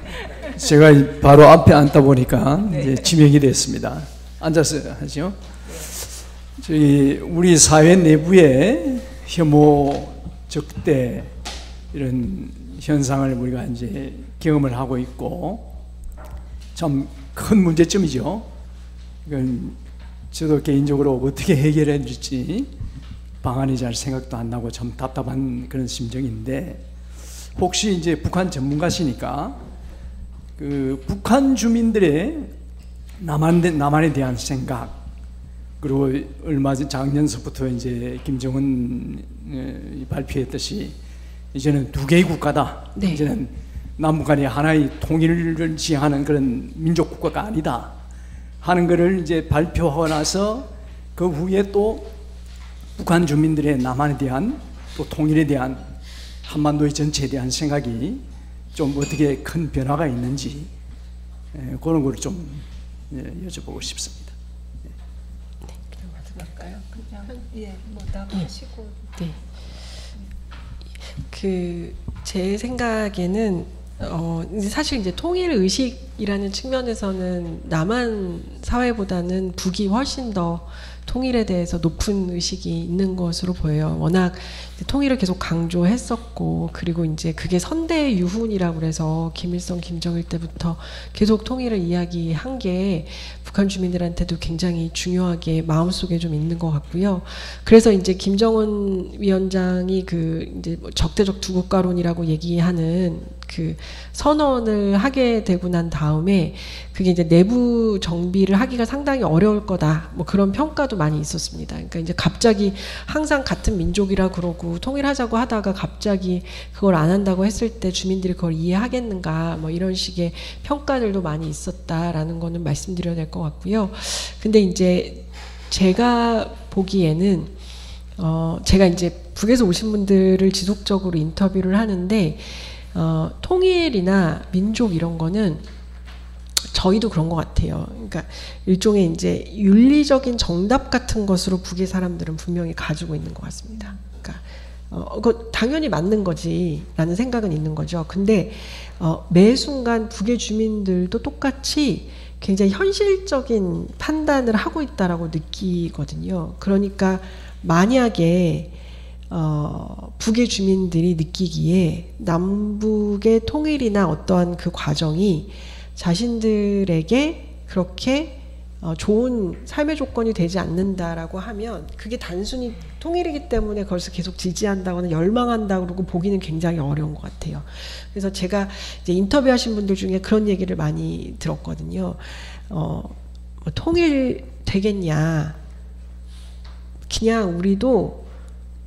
제가 바로 앞에 앉다 보니까 네. 이제 지명이 됐습니다. 앉아서 하죠. 저희 우리 사회 내부에 혐오, 적대 이런 현상을 우리가 이제 경험을 하고 있고, 참 큰 문제점이죠. 이건 저도 개인적으로 어떻게 해결해 줄지 방안이 잘 생각도 안 나고 참 답답한 그런 심정인데, 혹시 이제 북한 전문가시니까 그 북한 주민들의 남한에 대한 생각, 그리고 얼마 전 작년서부터 이제 김정은 발표했듯이 이제는 두 개의 국가다. 네. 이제는 남북한이 하나의 통일을 지향하는 그런 민족 국가가 아니다 하는 것을 이제 발표하고 나서 그 후에 또 북한 주민들의 남한에 대한 또 통일에 대한 한반도의 전체에 대한 생각이 좀 어떻게 큰 변화가 있는지 그런 걸 좀 여쭤보고 싶습니다. 네, 그냥 가져갈까요? 그냥 예, 뭐 나가시고. 네. 그 제 생각에는 사실 이제 통일 의식이라는 측면에서는 남한 사회보다는 북이 훨씬 더 통일에 대해서 높은 의식이 있는 것으로 보여요. 워낙 통일을 계속 강조했었고, 그리고 이제 그게 선대 유훈이라고 그래서 김일성, 김정일 때부터 계속 통일을 이야기한 게 북한 주민들한테도 굉장히 중요하게 마음속에 좀 있는 것 같고요. 그래서 이제 김정은 위원장이 그 이제 적대적 두 국가론이라고 얘기하는 그 선언을 하게 되고 난 다음에 그게 이제 내부 정비를 하기가 상당히 어려울 거다, 뭐 그런 평가도 많이 있었습니다. 그러니까 이제 갑자기 항상 같은 민족이라 그러고 통일하자고 하다가 갑자기 그걸 안 한다고 했을 때 주민들이 그걸 이해하겠는가, 뭐 이런 식의 평가들도 많이 있었다라는 거는 말씀드려야 될 것 같고요. 근데 이제 제가 보기에는 제가 이제 북에서 오신 분들을 지속적으로 인터뷰를 하는데 통일이나 민족 이런 거는 저희도 그런 것 같아요. 그러니까 일종의 이제 윤리적인 정답 같은 것으로 북의 사람들은 분명히 가지고 있는 것 같습니다. 그러니까 그거 당연히 맞는 거지라는 생각은 있는 거죠. 근데 매 순간 북의 주민들도 똑같이 굉장히 현실적인 판단을 하고 있다라고 느끼거든요. 그러니까 만약에 북의 주민들이 느끼기에 남북의 통일이나 어떠한 그 과정이 자신들에게 그렇게 좋은 삶의 조건이 되지 않는다라고 하면 그게 단순히 통일이기 때문에 그것을 계속 지지한다거나 열망한다고 그러고 보기는 굉장히 어려운 것 같아요. 그래서 제가 이제 인터뷰하신 분들 중에 그런 얘기를 많이 들었거든요. 통일 되겠냐? 그냥 우리도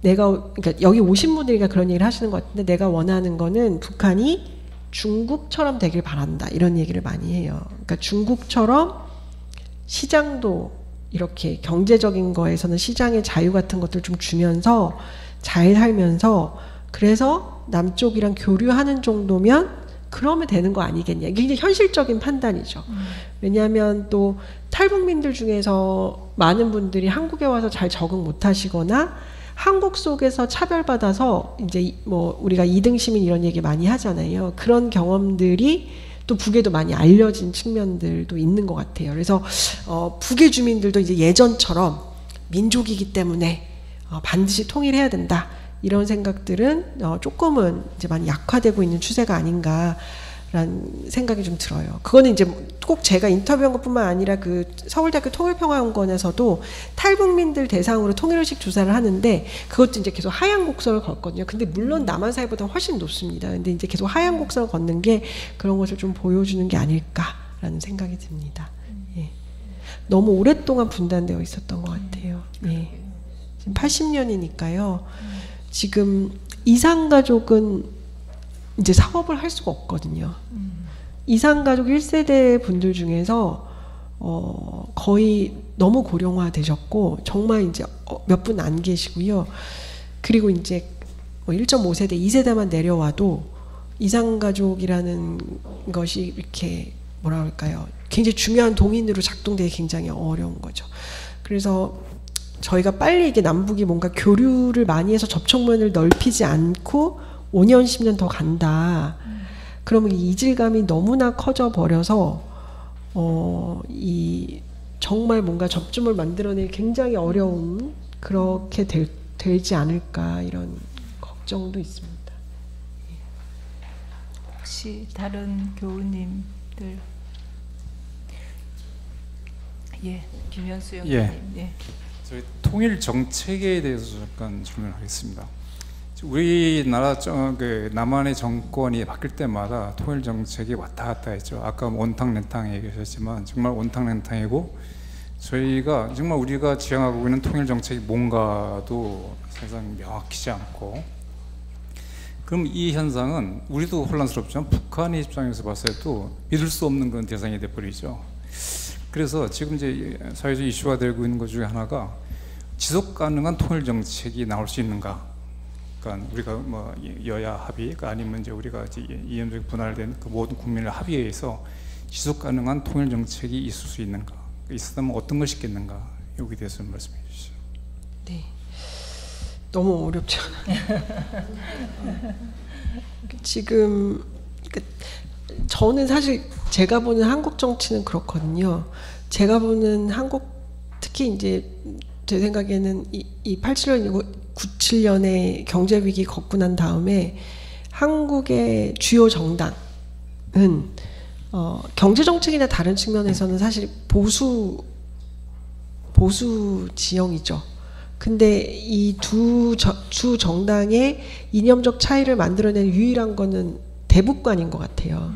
그러니까 여기 오신 분들이 그런 얘기를 하시는 것 같은데 내가 원하는 거는 북한이 중국처럼 되길 바란다 이런 얘기를 많이 해요. 그러니까 중국처럼 시장도 이렇게 경제적인 거에서는 시장의 자유 같은 것들 좀 주면서 잘 살면서 그래서 남쪽이랑 교류하는 정도면 그러면 되는 거 아니겠냐. 이게 굉장히 현실적인 판단이죠. 왜냐하면 또 탈북민들 중에서 많은 분들이 한국에 와서 잘 적응 못 하시거나 한국 속에서 차별받아서 이제 뭐 우리가 2등 시민 이런 얘기 많이 하잖아요. 그런 경험들이 또 북에도 많이 알려진 측면들도 있는 것 같아요. 그래서 북의 주민들도 이제 예전처럼 민족이기 때문에 반드시 통일해야 된다 이런 생각들은 조금은 이제 많이 약화되고 있는 추세가 아닌가라는 생각이 좀 들어요. 그거는 이제 꼭 제가 인터뷰한 것뿐만 아니라 그 서울대학교 통일평화연구원에서도 탈북민들 대상으로 통일의식 조사를 하는데 그것도 이제 계속 하향 곡선을 걷거든요. 근데 물론 남한 사회보다 훨씬 높습니다. 근데 이제 계속 하향 곡선을 걷는 게 그런 것을 좀 보여주는 게 아닐까라는 생각이 듭니다. 예. 너무 오랫동안 분단되어 있었던 것 같아요. 예. 지금 80년이니까요. 지금 이상가족은 이제 사업을 할 수가 없거든요. 이상가족 1세대 분들 중에서 거의 너무 고령화 되셨고 정말 이제 몇 분 안 계시고요. 그리고 이제 뭐 1.5세대, 2세대만 내려와도 이상가족이라는 것이 이렇게 뭐라 할까요? 굉장히 중요한 동인으로 작동되기 굉장히 어려운 거죠. 그래서 저희가 빨리 이게 남북이 뭔가 교류를 많이 해서 접촉면을 넓히지 않고 5년, 10년 더 간다. 그러면 이 이질감이 너무나 커져 버려서 이 정말 뭔가 접점을 만들어내기 굉장히 어려운 그렇게 되지 않을까 이런 걱정도 있습니다. 혹시 다른 교우님들? 예, 김현수 연구님. 예. 저희 통일 정책에 대해서 잠깐 질문하겠습니다. 우리나라 그 남한의 정권이 바뀔 때마다 통일 정책이 왔다 갔다 했죠. 아까 온탕냉탕 얘기하셨지만 정말 온탕냉탕이고 저희가 정말 우리가 지향하고 있는 통일 정책이 뭔가도 사실상 명확하지 않고 그럼 이 현상은 우리도 혼란스럽지만 북한의 입장에서 봤을 때도 믿을 수 없는 그런 대상이 돼버리죠. 그래서 지금 이제 사회적 이슈가 되고 있는 것 중에 하나가 지속 가능한 통일 정책이 나올 수 있는가? 그러니까 우리가 뭐 여야 합의가 아니면 이제 우리가 이제 이념적 분할된 그 모든 국민의 합의에 의해서 지속 가능한 통일 정책이 있을 수 있는가? 있었다면 어떤 것이 있겠는가? 여기에 대해서 말씀해 주시죠. 네, 너무 어렵죠. 지금 저는 사실 제가 보는 한국 정치는 그렇거든요. 제가 보는 한국 특히 이제 제 생각에는 이 87년이고 97년에 경제 위기 겪고 난 다음에 한국의 주요 정당은 경제 정책이나 다른 측면에서는 사실 보수 지형이죠. 근데 이 주 정당의 이념적 차이를 만들어낸 유일한 거는 대북관인 것 같아요.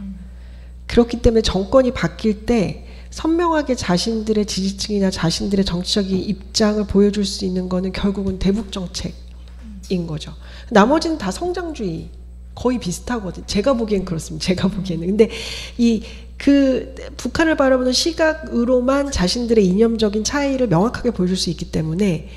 그렇기 때문에 정권이 바뀔 때 선명하게 자신들의 지지층이나 자신들의 정치적인 입장을 보여줄 수 있는 거는 결국은 대북 정책인 거죠. 나머지는 다 성장주의 거의 비슷하거든요. 제가 보기엔 그렇습니다. 제가 보기에는. 근데 그 북한을 바라보는 시각으로만 자신들의 이념적인 차이를 명확하게 보여줄 수 있기 때문에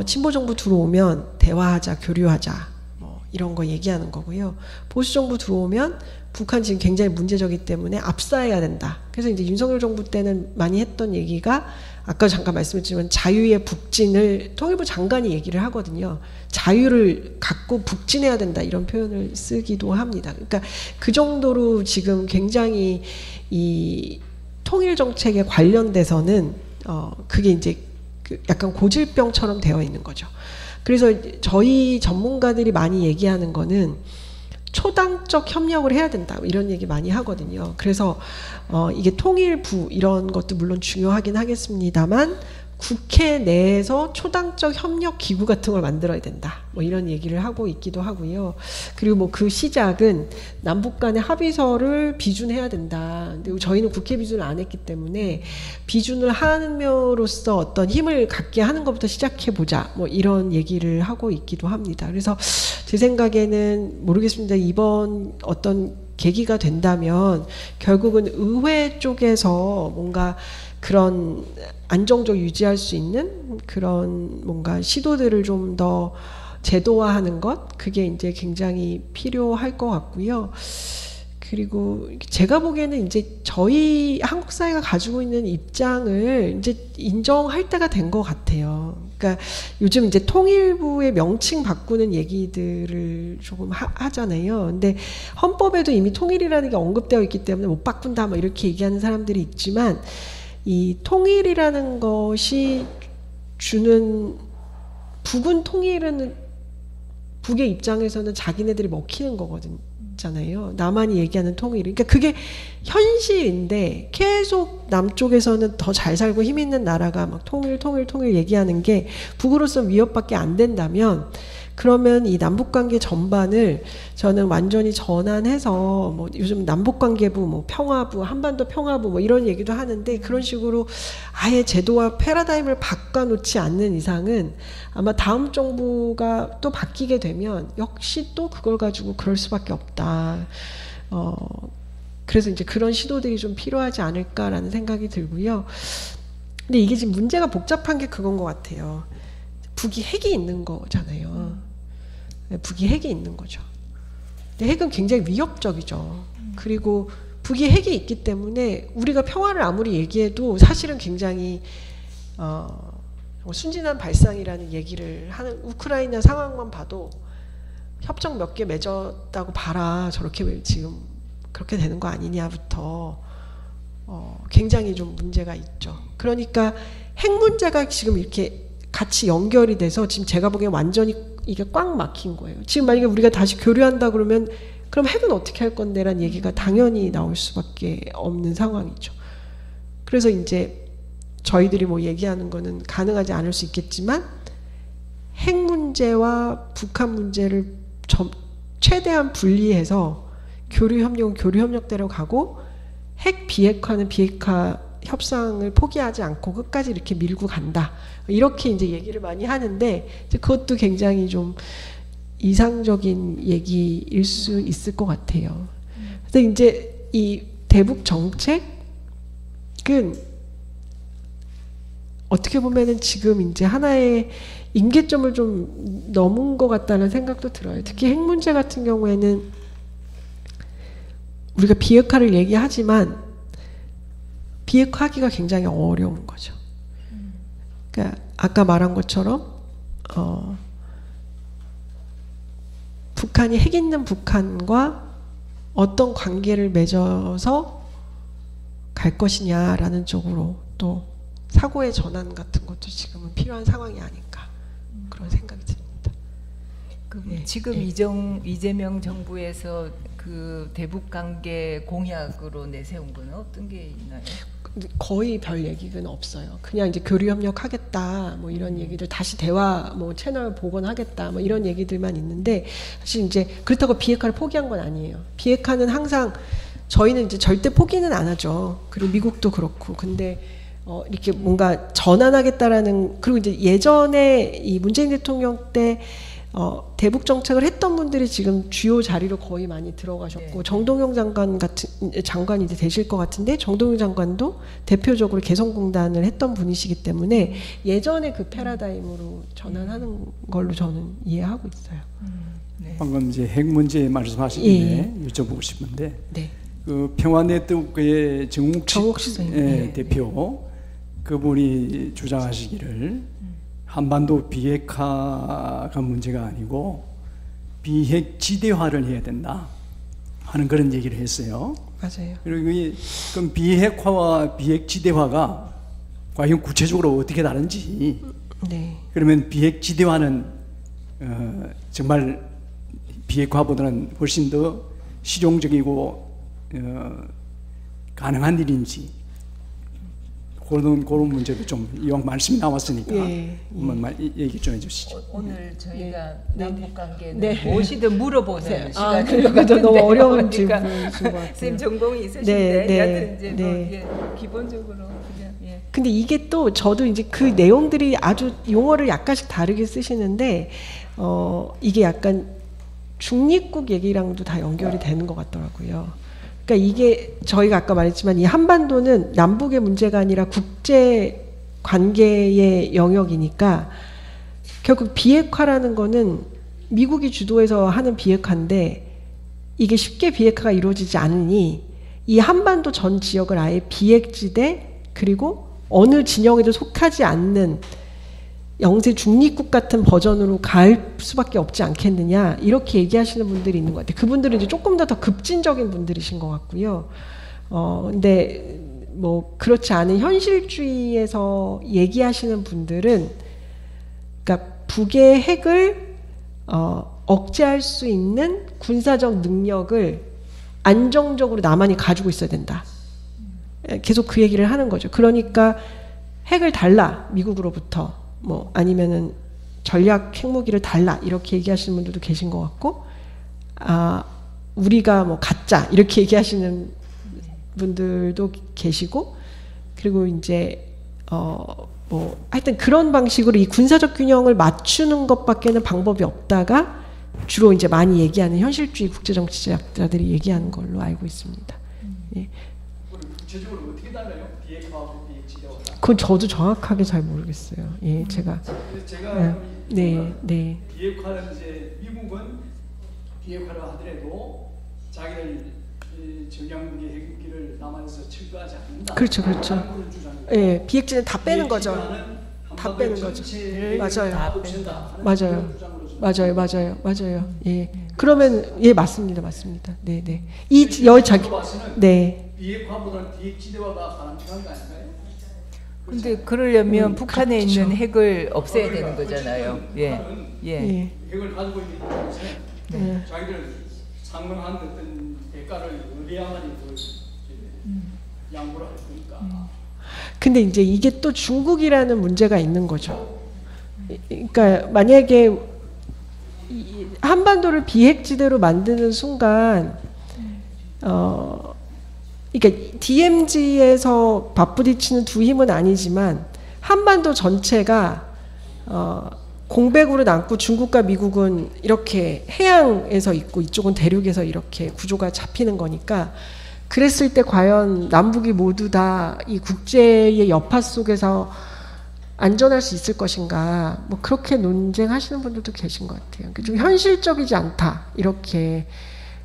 친보 정부 들어오면 대화하자, 교류하자, 뭐 이런 거 얘기하는 거고요. 보수 정부 들어오면 북한 지금 굉장히 문제적이기 때문에 압사해야 된다. 그래서 이제 윤석열 정부 때는 많이 했던 얘기가 아까 잠깐 말씀드렸지만 자유의 북진을 통일부 장관이 얘기를 하거든요. 자유를 갖고 북진해야 된다 이런 표현을 쓰기도 합니다. 그러니까 그 정도로 지금 굉장히 이 통일 정책에 관련돼서는 그게 이제 약간 고질병처럼 되어 있는 거죠. 그래서 저희 전문가들이 많이 얘기하는 거는 초당적 협력을 해야 된다 이런 얘기 많이 하거든요. 그래서 이게 통일부 이런 것도 물론 중요하긴 하겠습니다만 국회 내에서 초당적 협력 기구 같은 걸 만들어야 된다. 뭐 이런 얘기를 하고 있기도 하고요. 그리고 뭐 그 시작은 남북 간의 합의서를 비준해야 된다. 근데 저희는 국회 비준을 안 했기 때문에 비준을 함으로써 어떤 힘을 갖게 하는 것부터 시작해 보자. 뭐 이런 얘기를 하고 있기도 합니다. 그래서 제 생각에는 모르겠습니다. 이번 어떤 계기가 된다면 결국은 의회 쪽에서 뭔가 그런 안정적 유지할 수 있는 그런 뭔가 시도들을 좀 더 제도화하는 것 그게 이제 굉장히 필요할 것 같고요. 그리고 제가 보기에는 이제 저희 한국 사회가 가지고 있는 입장을 이제 인정할 때가 된 것 같아요. 그러니까 요즘 이제 통일부의 명칭 바꾸는 얘기들을 조금 하잖아요. 근데 헌법에도 이미 통일이라는 게 언급되어 있기 때문에 못 바꾼다 뭐 이렇게 얘기하는 사람들이 있지만 이 통일이라는 것이 주는 북은 통일은 북의 입장에서는 자기네들이 먹히는 거거든요. 남한이 얘기하는 통일. 그러니까 그게 현실인데 계속 남쪽에서는 더 잘 살고 힘 있는 나라가 막 통일 얘기하는 게 북으로서 위협밖에 안 된다면 그러면 이 남북관계 전반을 저는 완전히 전환해서 뭐 요즘 남북관계부, 뭐 평화부, 한반도 평화부 뭐 이런 얘기도 하는데 그런 식으로 아예 제도와 패러다임을 바꿔놓지 않는 이상은 아마 다음 정부가 또 바뀌게 되면 역시 또 그걸 가지고 그럴 수밖에 없다. 그래서 이제 그런 시도들이 좀 필요하지 않을까라는 생각이 들고요. 근데 이게 지금 문제가 복잡한 게 그건 것 같아요. 북이 핵이 있는 거잖아요. 북이 핵이 있는 거죠. 근데 핵은 굉장히 위협적이죠. 그리고 북이 핵이 있기 때문에 우리가 평화를 아무리 얘기해도 사실은 굉장히 순진한 발상이라는 얘기를 하는 우크라이나 상황만 봐도 협정 몇 개 맺었다고 봐라 저렇게 지금 그렇게 되는 거 아니냐부터 굉장히 좀 문제가 있죠. 그러니까 핵 문제가 지금 이렇게 같이 연결이 돼서 지금 제가 보기엔 완전히 이게 꽉 막힌 거예요. 지금 만약에 우리가 다시 교류한다 그러면 그럼 핵은 어떻게 할 건데 라는 얘기가 당연히 나올 수밖에 없는 상황이죠. 그래서 이제 저희들이 뭐 얘기하는 거는 가능하지 않을 수 있겠지만 핵 문제와 북한 문제를 최대한 분리해서 교류협력은 교류협력대로 가고 핵 비핵화는 비핵화 협상을 포기하지 않고 끝까지 이렇게 밀고 간다. 이렇게 이제 얘기를 많이 하는데 이제 그것도 굉장히 좀 이상적인 얘기일 수 있을 것 같아요. 그래서 이제 이 대북 정책은 어떻게 보면은 지금 이제 하나의 임계점을 좀 넘은 것 같다는 생각도 들어요. 특히 핵 문제 같은 경우에는 우리가 비핵화를 얘기하지만 비핵화하기가 굉장히 어려운 거죠. 그러니까 아까 말한 것처럼 북한이 핵 있는 북한과 어떤 관계를 맺어서 갈 것이냐라는 쪽으로 또 사고의 전환 같은 것도 지금은 필요한 상황이 아닌가 그런 생각이 듭니다. 네. 지금 이재명 정부에서 그 대북 관계 공약으로 내세운 건 어떤 게 있나요? 거의 별 얘기는 없어요. 그냥 이제 교류 협력하겠다 뭐 이런 얘기들 다시 대화 뭐 채널 복원하겠다 뭐 이런 얘기들만 있는데 사실 이제 그렇다고 비핵화를 포기한 건 아니에요. 비핵화는 항상 저희는 이제 절대 포기는 안 하죠. 그리고 미국도 그렇고 근데 이렇게 뭔가 전환하겠다라는 그리고 이제 예전에 이 문재인 대통령 때 대북 정책을 했던 분들이 지금 주요 자리로 거의 많이 들어가셨고 정동영 장관이 이제 되실 것 같은데 정동영 장관도 대표적으로 개성공단을 했던 분이시기 때문에 예전에 그 패러다임으로 전환하는 걸로 저는 이해하고 있어요. 네. 방금 이제 핵 문제 말씀하시는데 여쭤보고 싶은데 네. 그 평화네트워크의 정욱식 네. 대표 그분이 주장하시기를 한반도 비핵화가 문제가 아니고 비핵 지대화를 해야 된다 하는 그런 얘기를 했어요. 맞아요. 그리고 그럼 비핵화와 비핵 지대화가 과연 구체적으로 어떻게 다른지. 네. 그러면 비핵 지대화는 정말 비핵화보다는 훨씬 더 실용적이고 가능한 일인지. 그런 문제도 좀 이왕 말씀이 나왔으니까 한번 얘기 좀 해주시죠. 오늘 저희가 남북 관계는 네. 무엇이든 물어보는 시간인 것 그러니까 같은데 너무 어려운 그러니까 질문이신 것 같아요. 선생님 전공이 있으신데 여하튼 이제 뭐 기본적으로 그냥 근데 이게 또 저도 이제 그 내용들이 아주 용어를 약간씩 다르게 쓰시는데 이게 약간 중립국 얘기랑도 다 연결이 되는 것 같더라고요. 그러니까 이게 저희가 아까 말했지만 이 한반도는 남북의 문제가 아니라 국제 관계의 영역이니까 결국 비핵화라는 거는 미국이 주도해서 하는 비핵화인데 이게 쉽게 비핵화가 이루어지지 않으니 이 한반도 전 지역을 아예 비핵지대 그리고 어느 진영에도 속하지 않는 영세 중립국 같은 버전으로 갈 수밖에 없지 않겠느냐 이렇게 얘기하시는 분들이 있는 것 같아요. 그분들은 이제 조금 더 급진적인 분들이신 것 같고요. 근데 뭐 그렇지 않은 현실주의에서 얘기하시는 분들은 그러니까 북의 핵을 억제할 수 있는 군사적 능력을 안정적으로 남한이 가지고 있어야 된다. 계속 그 얘기를 하는 거죠. 그러니까 핵을 달라 미국으로부터. 뭐 아니면은 전략 핵무기를 달라 이렇게 얘기하시는 분들도 계신 것 같고 우리가 뭐 갖자 이렇게 얘기하시는 분들도 계시고 그리고 이제 뭐 하여튼 그런 방식으로 이 군사적 균형을 맞추는 것밖에는 방법이 없다가 주로 이제 많이 얘기하는 현실주의 국제정치학자들이 얘기하는 걸로 알고 있습니다. 예. 구체적으로 어떻게 달라요? 비핵화하고 비핵지대화. 그건 저도 정확하게 잘 모르겠어요. 예, 제가 비핵화는 이제 미국은 비핵화를 하더라도 자기들 전략무기 핵무기를 남한에서 철거하지 않는다. 그렇죠. 예, 비핵지는 다 빼는 거죠. 다 빼는 거죠. 맞아요. 예, 그러면 예 맞습니다. 네. 비핵화보다는 비핵지대화가 가능한 거 아닌가요? 근데 그러려면 북한에 그렇죠. 있는 핵을 없애야 되는 거잖아요. 예. 핵을 가지고 있는 곳에 자기들 상응한 어떤 대가를 의뢰야만이 양보를 할 거니까. 근데 이제 이게 또 중국이라는 문제가 있는 거죠. 그러니까 만약에 한반도를 비핵지대로 만드는 순간 그러니까 DMZ에서 맞부딪히는 두 힘은 아니지만 한반도 전체가 공백으로 남고 중국과 미국은 이렇게 해양에서 있고 이쪽은 대륙에서 이렇게 구조가 잡히는 거니까 그랬을 때 과연 남북이 모두 다 이 국제의 여파 속에서 안전할 수 있을 것인가 뭐 그렇게 논쟁하시는 분들도 계신 것 같아요. 좀 현실적이지 않다 이렇게.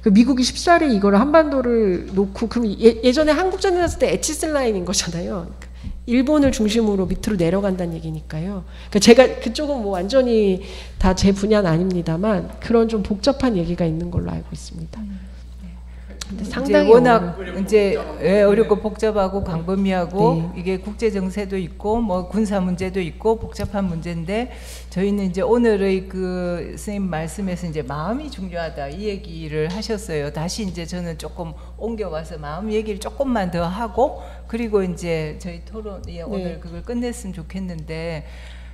그 미국이 쉽사리 이걸 한반도를 놓고 그럼 예전에 한국전쟁 났을 때 에치슨 라인인 거잖아요. 일본을 중심으로 밑으로 내려간다는 얘기니까요. 그러니까 제가 그쪽은 뭐 완전히 다 제 분야는 아닙니다만 그런 좀 복잡한 얘기가 있는 걸로 알고 있습니다. 근데 상당히 워낙 이제 어렵고 복잡하고 광범위하고 이게 국제 정세도 있고 뭐 군사 문제도 있고 복잡한 문제인데 저희는 이제 오늘의 그 선생님 말씀에서 이제 마음이 중요하다 이 얘기를 하셨어요. 다시 이제 저는 조금 옮겨와서 마음 얘기를 조금만 더 하고 그리고 이제 저희 토론 오늘 그걸 끝냈으면 좋겠는데.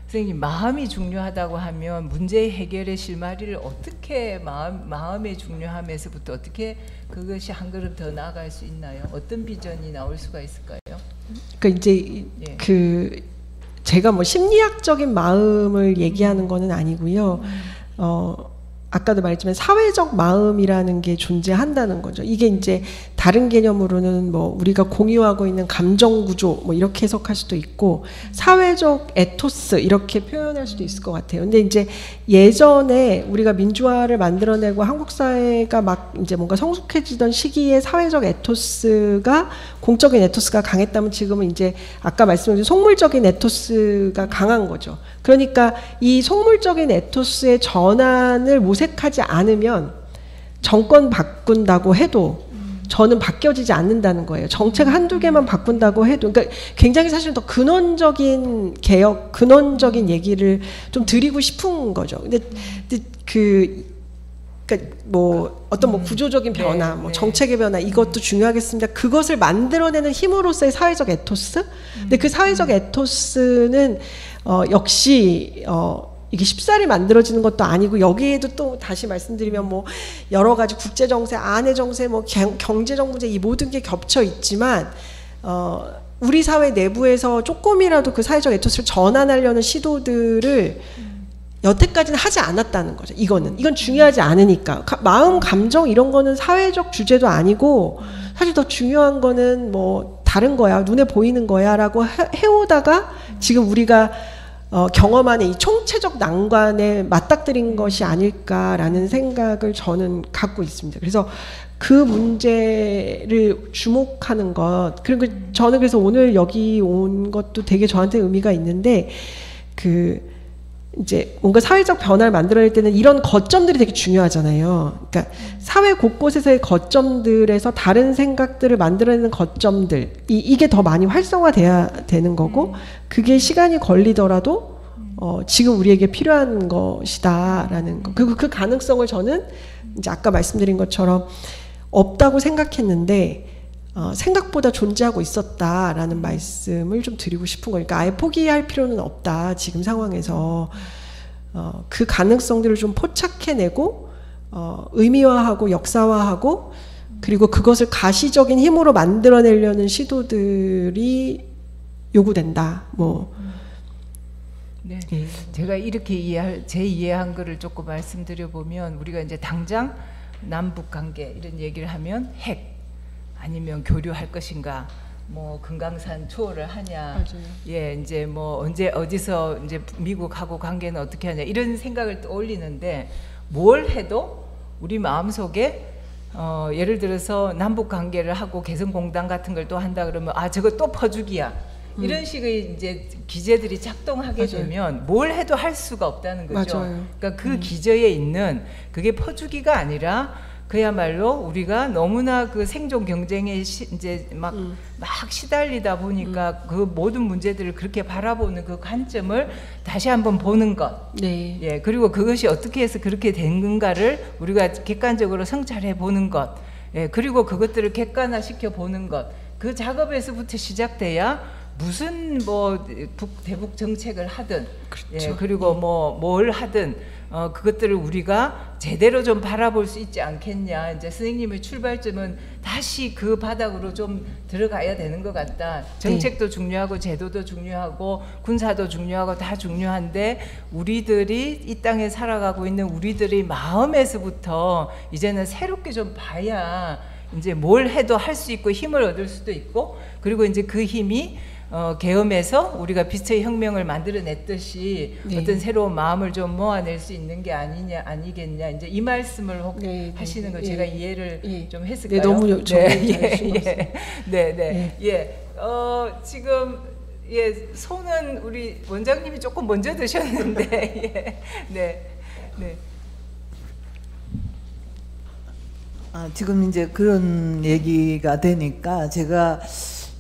선생님 마음이 중요하다고 하면 문제 해결의 실마리를 어떻게 마음의 중요함에서부터 어떻게 그것이 한 걸음 더 나아갈 수 있나요? 어떤 비전이 나올 수가 있을까요? 그러니까 이제 그 제가 뭐 심리학적인 마음을 얘기하는 거는 아니고요. 아까도 말했지만 사회적 마음이라는 게 존재한다는 거죠. 이게 이제 다른 개념으로는 뭐 우리가 공유하고 있는 감정 구조 뭐 이렇게 해석할 수도 있고 사회적 에토스 이렇게 표현할 수도 있을 것 같아요. 근데 이제 예전에 우리가 민주화를 만들어내고 한국 사회가 막 이제 뭔가 성숙해지던 시기에 사회적 에토스가 공적인 에토스가 강했다면 지금은 이제 아까 말씀드린 속물적인 에토스가 강한 거죠. 그러니까 이 속물적인 에토스의 전환을 모색하지 않으면 정권 바꾼다고 해도 저는 바뀌어지지 않는다는 거예요. 정책 한두 개만 바꾼다고 해도. 그러니까 굉장히 사실 더 근원적인 개혁, 근원적인 얘기를 좀 드리고 싶은 거죠. 근데 그러니까 뭐 어떤 뭐 구조적인 변화, 뭐 정책의 변화 이것도 중요하겠습니다. 그것을 만들어내는 힘으로서의 사회적 에토스. 근데 그 사회적 에토스는 역시 이게 쉽사리 만들어지는 것도 아니고 여기에도 또 다시 말씀드리면 뭐 여러 가지 국제 정세, 안의 정세, 뭐 경제적 문제 이 모든 게 겹쳐 있지만 우리 사회 내부에서 조금이라도 그 사회적 에토스를 전환하려는 시도들을 여태까지는 하지 않았다는 거죠. 이건 중요하지 않으니까. 마음, 감정 이런 거는 사회적 주제도 아니고 사실 더 중요한 거는 뭐 다른 거야, 눈에 보이는 거야라고 해오다가 지금 우리가 경험하는 이 총체적 난관에 맞닥뜨린 것이 아닐까라는 생각을 저는 갖고 있습니다. 그래서 그 문제를 주목하는 것, 그리고 저는 그래서 오늘 여기 온 것도 되게 저한테 의미가 있는데 이제 뭔가 사회적 변화를 만들어낼 때는 이런 거점들이 되게 중요하잖아요. 그러니까 사회 곳곳에서의 거점들에서 다른 생각들을 만들어내는 거점들 이게 더 많이 활성화돼야 되는 거고 그게 시간이 걸리더라도 지금 우리에게 필요한 것이다라는 거. 그리고 그 가능성을 저는 이제 아까 말씀드린 것처럼 없다고 생각했는데 생각보다 존재하고 있었다라는 말씀을 좀 드리고 싶은 거니까 아예 포기할 필요는 없다. 지금 상황에서 그 가능성들을 좀 포착해내고 의미화하고 역사화하고 그리고 그것을 가시적인 힘으로 만들어내려는 시도들이 요구된다. 뭐 네, 제가 이렇게 제 이해한 거를 조금 말씀드려 보면 우리가 이제 당장 남북 관계 이런 얘기를 하면 핵 아니면 교류할 것인가, 뭐 금강산 투어를 하냐, 맞아요. 예, 이제 뭐 언제 어디서 이제 미국하고 관계는 어떻게 하냐 이런 생각을 떠올리는데 뭘 해도 우리 마음 속에 예를 들어서 남북 관계를 하고 개성공단 같은 걸 또 한다 그러면 아 저거 또 퍼주기야. 이런 식의 이제 기제들이 작동하게 맞아요. 되면 뭘 해도 할 수가 없다는 거죠. 맞아요. 그러니까 그 기저에 있는 그게 퍼주기가 아니라 그야말로 우리가 너무나 그 생존 경쟁에 이제 막 시달리다 보니까 그 모든 문제들을 그렇게 바라보는 그 관점을 다시 한번 보는 것. 네. 예, 그리고 그것이 어떻게 해서 그렇게 된 건가를 우리가 객관적으로 성찰해 보는 것. 예, 그리고 그것들을 객관화 시켜 보는 것. 그 작업에서부터 시작돼야 무슨 뭐 대북 정책을 하든, 그렇죠. 예, 그리고 뭘 하든 그것들을 우리가 제대로 좀 바라볼 수 있지 않겠냐. 이제 선생님의 출발점은 다시 그 바닥으로 좀 들어가야 되는 것 같다. 정책도 중요하고 제도도 중요하고 군사도 중요하고 다 중요한데 우리들이 이 땅에 살아가고 있는 우리들의 마음에서부터 이제는 새롭게 좀 봐야 이제 뭘 해도 할 수 있고 힘을 얻을 수도 있고 그리고 이제 그 힘이 계엄에서 우리가 빛의 혁명을 만들어냈듯이 네. 어떤 새로운 마음을 좀 모아낼 수 있는 게 아니겠냐. 이제 이 말씀을 네, 하시는 거 네, 제가 네. 이해를 네. 좀 했을까요? 네, 너무 네, 네, 네. 예. 지금 손은 우리 원장님이 조금 먼저 드셨는데, 예, 네, 네. 지금 이제 그런 얘기가 되니까 제가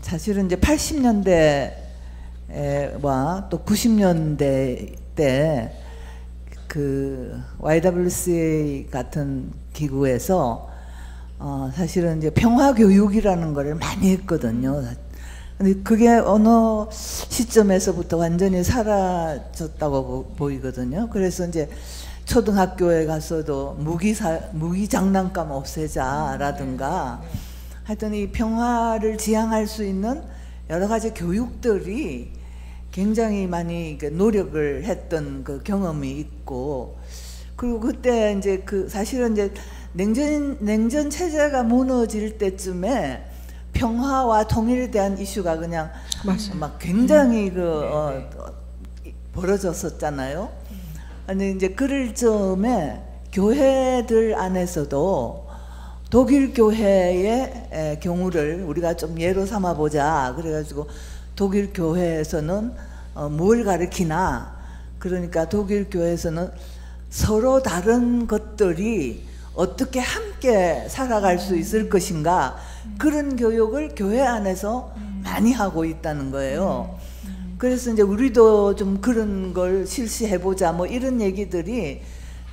사실은 이제 80년대와 또 90년대 때 그 YWCA 같은 기구에서 사실은 이제 평화 교육이라는 걸 많이 했거든요. 근데 그게 어느 시점에서부터 완전히 사라졌다고 보이거든요. 그래서 이제 초등학교에 가서도 무기 장난감 없애자라든가 하여튼 이 평화를 지향할 수 있는 여러 가지 교육들이 굉장히 많이 노력을 했던 그 경험이 있고 그리고 그때 이제 사실은 이제 냉전 체제가 무너질 때쯤에 평화와 통일에 대한 이슈가 그냥 맞아요. 막 굉장히 벌어졌었잖아요. 근데 이제 그럴 즈음에 교회들 안에서도 독일 교회의 경우를 우리가 좀 예로 삼아 보자. 그래가지고 독일 교회에서는 뭘 가르치나? 그러니까 독일 교회에서는 서로 다른 것들이 어떻게 함께 살아갈 수 있을 것인가, 그런 교육을 교회 안에서 많이 하고 있다는 거예요. 그래서 이제 우리도 좀 그런 걸 실시해보자, 뭐 이런 얘기들이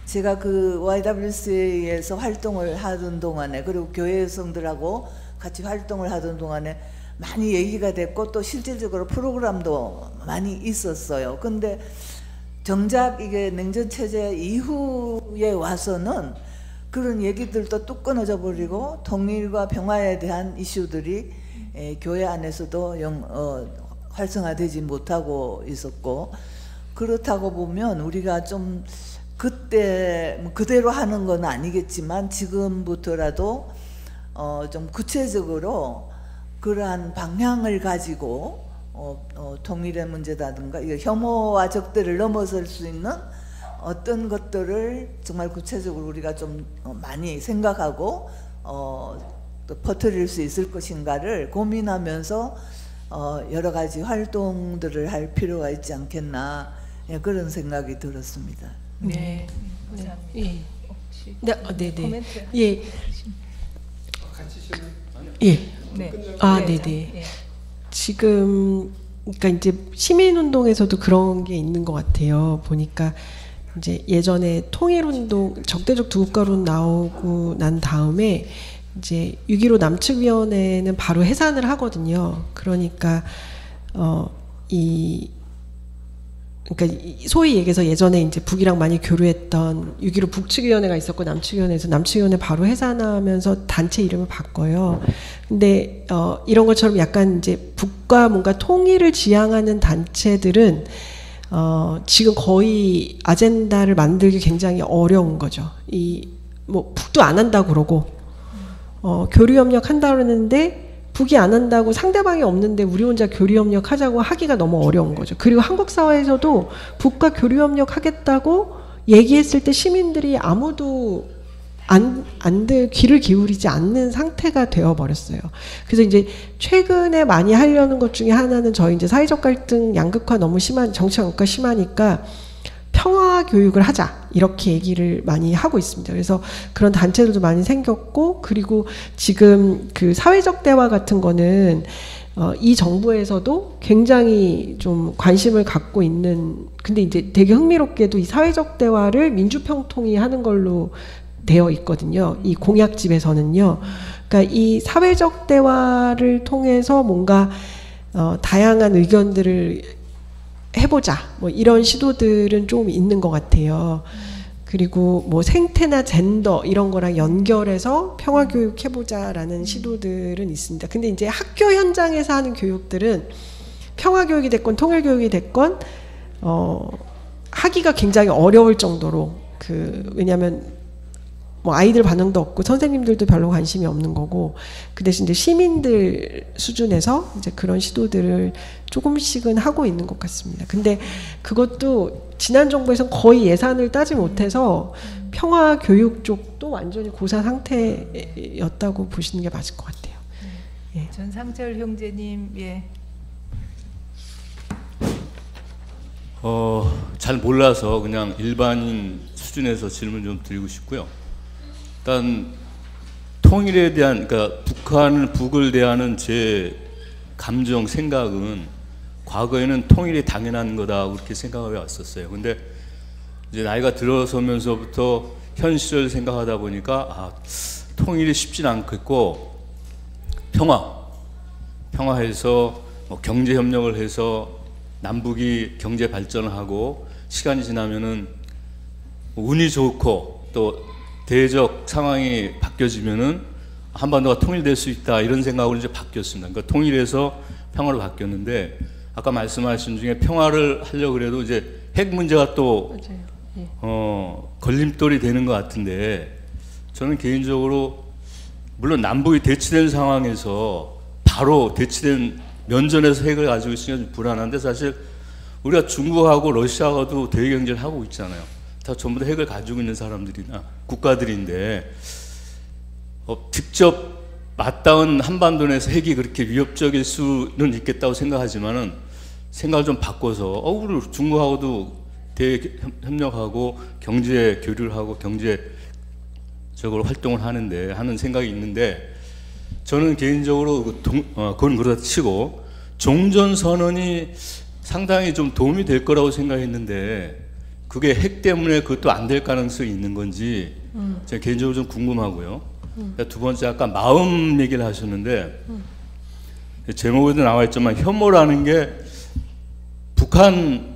제가 그 YWCA에서 활동을 하던 동안에, 그리고 교회 여성들하고 같이 활동을 하던 동안에 많이 얘기가 됐고, 또 실질적으로 프로그램도 많이 있었어요. 근데 정작 이게 냉전체제 이후에 와서는 그런 얘기들도 뚝 끊어져 버리고 통일과 평화에 대한 이슈들이 교회 안에서도 활성화되지 못하고 있었고, 그렇다고 보면 우리가 좀 그때 그대로 하는 건 아니겠지만 지금부터라도 좀 구체적으로 그러한 방향을 가지고 통일의 문제라든가 혐오와 적대를 넘어설 수 있는 어떤 것들을 정말 구체적으로 우리가 좀 많이 생각하고 또 퍼뜨릴 수 있을 것인가를 고민하면서 여러 가지 활동들을 할 필요가 있지 않겠나, 그런 생각이 들었습니다. 네. 감사합니다. 예. 혹시 네네. 코멘트 예. 예. 네. 아, 네. 네네. 예. 지금 그러니까 이제 시민운동에서도 그런 게 있는 것 같아요. 보니까 이제 예전에 통일운동 적대적 두국가론 나오고 난 다음에 이제 6.15 남측위원회는 바로 해산을 하거든요. 그러니까 그러니까 소위 얘기해서 예전에 이제 북이랑 많이 교류했던 6.15 북측위원회가 있었고 남측위원회에서 남측위원회 바로 해산하면서 단체 이름을 바꿔요. 근데 이런 것처럼 약간 이제 북과 뭔가 통일을 지향하는 단체들은 지금 거의 아젠다를 만들기 굉장히 어려운 거죠. 뭐 북도 안 한다고 그러고 교류협력 한다고 그러는데 북이 안 한다고 상대방이 없는데 우리 혼자 교류협력 하자고 하기가 너무 어려운 거죠. 그리고 한국 사회에서도 북과 교류협력 하겠다고 얘기했을 때 시민들이 아무도 귀를 기울이지 않는 상태가 되어버렸어요. 그래서 이제 최근에 많이 하려는 것 중에 하나는 저희 이제 사회적 갈등 양극화 너무 심한, 정치 양극화 심하니까 평화 교육을 하자, 이렇게 얘기를 많이 하고 있습니다. 그래서 그런 단체들도 많이 생겼고, 그리고 지금 그 사회적 대화 같은 거는 이 정부에서도 굉장히 좀 관심을 갖고 있는, 근데 이제 되게 흥미롭게도 이 사회적 대화를 민주평통이 하는 걸로 되어 있거든요. 이 공약집에서는요. 그러니까 이 사회적 대화를 통해서 뭔가 다양한 의견들을 해보자, 뭐 이런 시도들은 좀 있는 것 같아요. 그리고 뭐 생태나 젠더 이런 거랑 연결해서 평화교육 해보자라는 시도들은 있습니다. 근데 이제 학교 현장에서 하는 교육들은 평화교육이 됐건 통일교육이 됐건 하기가 굉장히 어려울 정도로 왜냐하면 뭐 아이들 반응도 없고 선생님들도 별로 관심이 없는 거고, 그 대신 이제 시민들 수준에서 이제 그런 시도들을 조금씩은 하고 있는 것 같습니다. 근데 그것도 지난 정부에서는 거의 예산을 따지 못해서 평화 교육 쪽도 완전히 고사 상태였다고 보시는 게 맞을 것 같아요. 예. 전상철 형제님, 예. 잘 몰라서 그냥 일반인 수준에서 질문 좀 드리고 싶고요. 일단 통일에 대한, 그러니까 북을 대하는 제 감정, 생각은 과거에는 통일이 당연한 거다 그렇게 생각해 왔었어요. 근데 이제 나이가 들어서면서부터 현실을 생각하다 보니까 통일이 쉽진 않겠고, 평화해서 뭐 경제 협력을 해서 남북이 경제 발전을 하고 시간이 지나면은 운이 좋고 또 대적 상황이 바뀌어지면은 한반도가 통일될 수 있다, 이런 생각으로 이제 바뀌었습니다. 그러니까 통일에서 평화로 바뀌었는데, 아까 말씀하신 중에 평화를 하려고 그래도 이제 핵 문제가 또 걸림돌이 되는 것 같은데 저는 개인적으로 물론 남북이 대치된 상황에서 바로 대치된 면전에서 핵을 가지고 있으니까 좀 불안한데 사실 우리가 중국하고 러시아하고도 대외 경제를 하고 있잖아요. 다 전부 다 핵을 가지고 있는 사람들이나 국가들인데 직접 맞닿은 한반도 내에서 핵이 그렇게 위협적일 수는 있겠다고 생각하지만은 생각을 좀 바꿔서 우리 중국하고도 대외 협력하고 경제 교류를 하고 경제적으로 활동을 하는 생각이 있는데 저는 개인적으로 그건 그렇다 치고 종전선언이 상당히 좀 도움이 될 거라고 생각했는데 그게 핵 때문에 그것도 안 될 가능성이 있는 건지 제가 개인적으로 좀 궁금하고요. 두 번째 아까 마음 얘기를 하셨는데 제목에도 나와 있지만 혐오라는 게 북한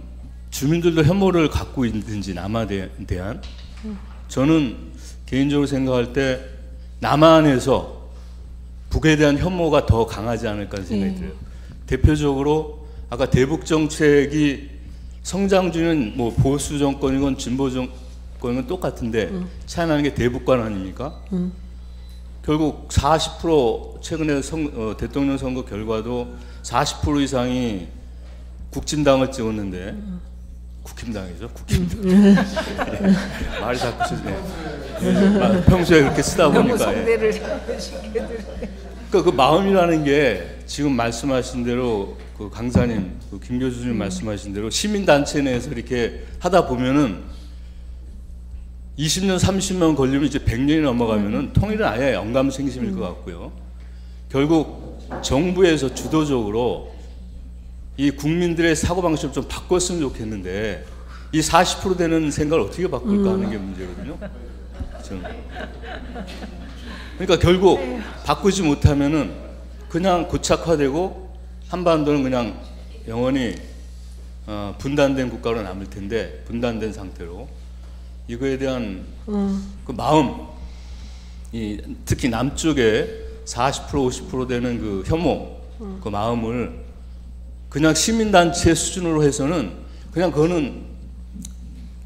주민들도 혐오를 갖고 있는지 남한에 대한 저는 개인적으로 생각할 때 남한에서 북에 대한 혐오가 더 강하지 않을까 생각이 들어요. 대표적으로 아까 대북 정책이 성장주는 뭐 보수 정권이건 진보 정권이건 똑같은데 차이 나는 게 대북관 아닙니까? 결국 40% 최근에 대통령 선거 결과도 40% 이상이 국진당을 찍었는데 국힘당이죠. 국힘당. 말이 자꾸 쓰네. 평소에 그렇게 쓰다 보니까. 성대를 잡으시게 되네. 그러니까 그 마음이라는 게 지금 말씀하신 대로 그 강사님, 그 김 교수님 말씀하신 대로 시민단체 내에서 이렇게 하다 보면은 20년, 30년 걸리면 이제 100년이 넘어가면은 통일은 아예 영감생심일 것 같고요. 결국 정부에서 주도적으로 이 국민들의 사고방식을 좀 바꿨으면 좋겠는데 이 40% 되는 생각을 어떻게 바꿀까 하는 게 문제거든요. 저는. 그러니까 결국 바꾸지 못하면은 그냥 고착화되고 한반도는 그냥 영원히 분단된 국가로 남을 텐데 분단된 상태로 이거에 대한 그 마음, 특히 남쪽에 40% 50% 되는 그 혐오, 그 마음을 그냥 시민단체 수준으로 해서는 그냥 그거는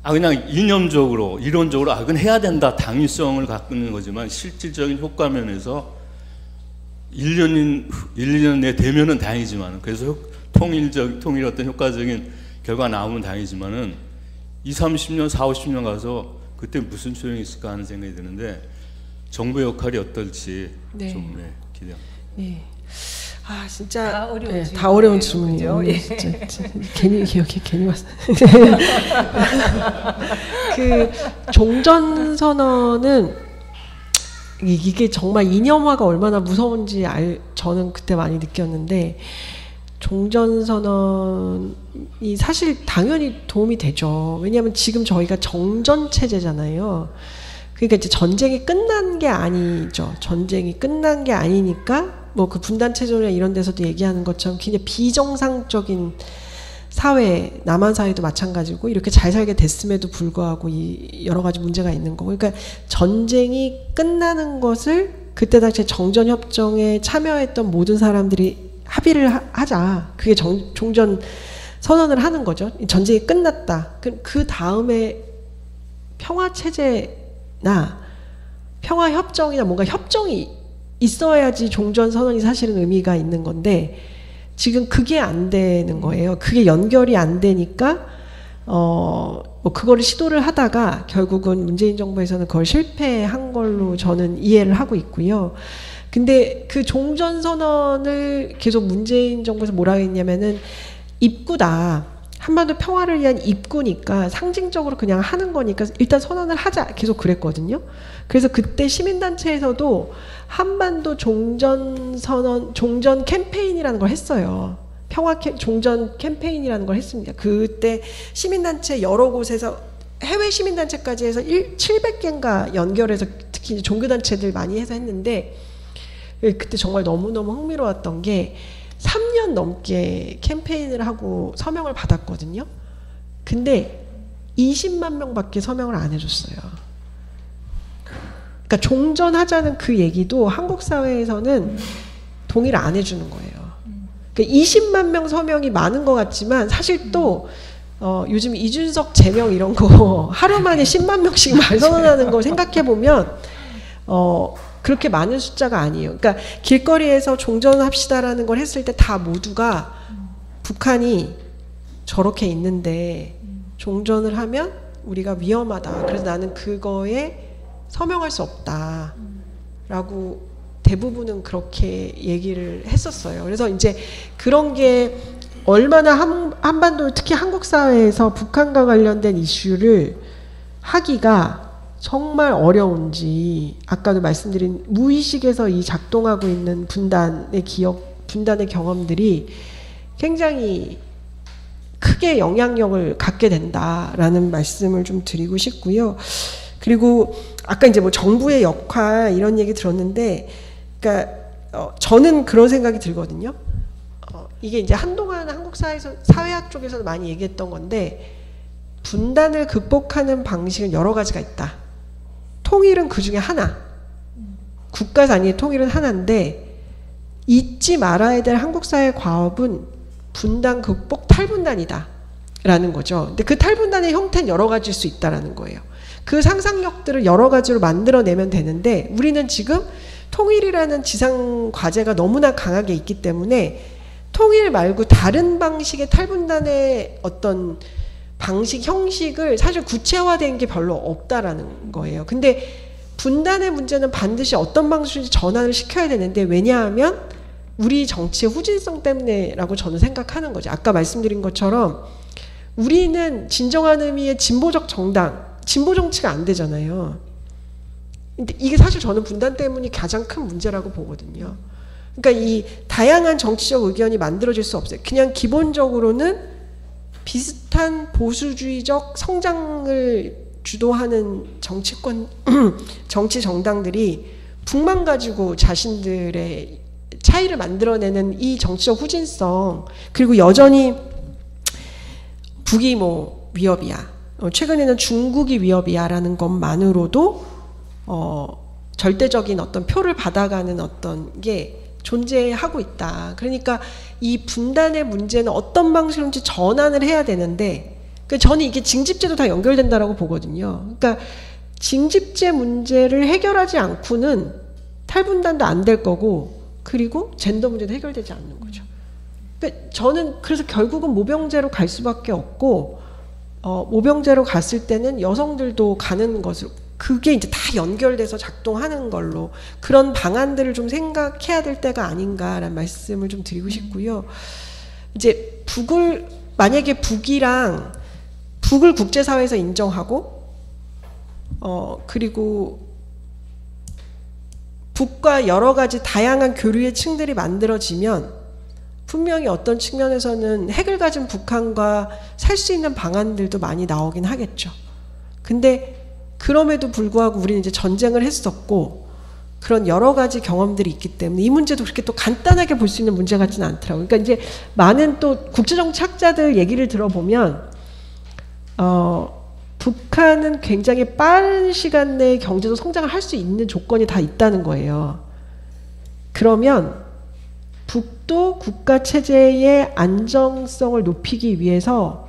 그냥 이념적으로 이론적으로 그건 해야 된다 당위성을 갖고 있는 거지만 실질적인 효과 면에서 1년, 2년 내에 되면은 다행이지만 그래서 통일 어떤 효과적인 결과 나오면 다행이지만은 20, 30년, 40, 50년 가서 그때 무슨 소용이 있을까 하는 생각이 드는데 정부의 역할이 어떨지 좀 기대합니다. 네. 진짜 다 어려운 질문이에요. 예. 진짜 괜히 기억이 괜히 왔어요. 그 종전 선언은 이게 정말 이념화가 얼마나 무서운지 저는 그때 많이 느꼈는데 종전 선언이 사실 당연히 도움이 되죠. 왜냐하면 지금 저희가 정전 체제잖아요. 그러니까 이제 전쟁이 끝난 게 아니죠. 전쟁이 끝난 게 아니니까 뭐 그 분단 체제나 이런 데서도 얘기하는 것처럼 굉장히 비정상적인 사회, 남한 사회도 마찬가지고 이렇게 잘 살게 됐음에도 불구하고 여러 가지 문제가 있는 거고, 그러니까 전쟁이 끝나는 것을 그때 당시에 정전협정에 참여했던 모든 사람들이 합의를 하자. 그게 종전 선언을 하는 거죠. 전쟁이 끝났다. 그 다음에 평화 체제나 평화 협정이나 뭔가 협정이 있어야지 종전 선언이 사실은 의미가 있는 건데 지금 그게 안 되는 거예요. 그게 연결이 안 되니까 뭐 그거를 시도를 하다가 결국은 문재인 정부에서는 그걸 실패한 걸로 저는 이해를 하고 있고요. 근데 그 종전 선언을 계속 문재인 정부에서 뭐라고 했냐면은 입구다. 한반도 평화를 위한 입구니까 상징적으로 그냥 하는 거니까 일단 선언을 하자. 계속 그랬거든요. 그래서 그때 시민단체에서도 한반도 종전 선언, 종전 캠페인이라는 걸 했어요. 종전 캠페인이라는 걸 했습니다. 그때 시민단체 여러 곳에서 해외 시민단체까지 해서 700개인가 연결해서 특히 종교단체들 많이 해서 했는데 그때 정말 너무너무 흥미로웠던 게 3년 넘게 캠페인을 하고 서명을 받았거든요. 근데 20만 명밖에 서명을 안 해줬어요. 그러니까 종전하자는 그 얘기도 한국 사회에서는 동의를 안 해주는 거예요. 그러니까 20만 명 서명이 많은 것 같지만 사실 또 요즘 이준석 제명 이런 거 하루 만에 10만 명씩 선언하는 거 생각해 보면 그렇게 많은 숫자가 아니에요. 그러니까 길거리에서 종전합시다라는 걸 했을 때 다 모두가 북한이 저렇게 있는데 종전을 하면 우리가 위험하다. 그래서 나는 그거에 서명할 수 없다. 라고 대부분은 그렇게 얘기를 했었어요. 그래서 이제 그런 게 얼마나 한반도 특히 한국 사회에서 북한과 관련된 이슈를 하기가 정말 어려운지 아까도 말씀드린 무의식에서 이 작동하고 있는 분단의 분단의 경험들이 굉장히 크게 영향력을 갖게 된다라는 말씀을 좀 드리고 싶고요. 그리고 아까 이제 뭐 정부의 역할 이런 얘기 들었는데, 그러니까 저는 그런 생각이 들거든요. 이게 이제 한동안 한국 사회학 쪽에서도 많이 얘기했던 건데, 분단을 극복하는 방식은 여러 가지가 있다. 통일은 그 중에 하나. 국가 단위의 통일은 하나인데, 잊지 말아야 될 한국 사회의 과업은 분단 극복 탈분단이다 라는 거죠. 근데 그 탈분단의 형태는 여러 가지일 수 있다라는 거예요. 그 상상력들을 여러 가지로 만들어내면 되는데, 우리는 지금 통일이라는 지상 과제가 너무나 강하게 있기 때문에 통일 말고 다른 방식의 탈분단의 어떤 방식, 형식을 사실 구체화된 게 별로 없다라는 거예요. 근데 분단의 문제는 반드시 어떤 방식인지 전환을 시켜야 되는데, 왜냐하면 우리 정치의 후진성 때문에라고 저는 생각하는 거죠. 아까 말씀드린 것처럼 우리는 진정한 의미의 진보적 정당, 진보 정치가 안 되잖아요. 근데 이게 사실 저는 분단 때문이 가장 큰 문제라고 보거든요. 그러니까 이 다양한 정치적 의견이 만들어질 수 없어요. 그냥 기본적으로는 비슷한 보수주의적 성장을 주도하는 정치권, 정치 정당들이 북만 가지고 자신들의 차이를 만들어내는 이 정치적 후진성, 그리고 여전히 북이 뭐 위협이야, 최근에는 중국이 위협이야라는 것만으로도 절대적인 어떤 표를 받아가는 어떤 게 존재하고 있다. 그러니까 이 분단의 문제는 어떤 방식으로든지 전환을 해야 되는데, 저는 이게 징집제도 다 연결된다라고 보거든요. 그러니까 징집제 문제를 해결하지 않고는 탈분단도 안 될 거고, 그리고 젠더 문제도 해결되지 않는 거죠. 그러니까 저는 그래서 결국은 모병제로 갈 수밖에 없고, 모병제로 갔을 때는 여성들도 가는 것으로, 그게 이제 다 연결돼서 작동하는 걸로, 그런 방안들을 좀 생각해야 될 때가 아닌가라는 말씀을 좀 드리고 싶고요. 이제 만약에 북을 국제사회에서 인정하고, 그리고 북과 여러 가지 다양한 교류의 층들이 만들어지면 분명히 어떤 측면에서는 핵을 가진 북한과 살 수 있는 방안들도 많이 나오긴 하겠죠. 근데 그럼에도 불구하고 우리는 이제 전쟁을 했었고 그런 여러 가지 경험들이 있기 때문에 이 문제도 그렇게 또 간단하게 볼 수 있는 문제 같지는 않더라고요. 그러니까 이제 많은 또 국제정치학자들 얘기를 들어보면 북한은 굉장히 빠른 시간 내에 경제적 성장을 할 수 있는 조건이 다 있다는 거예요. 그러면 북도 국가 체제의 안정성을 높이기 위해서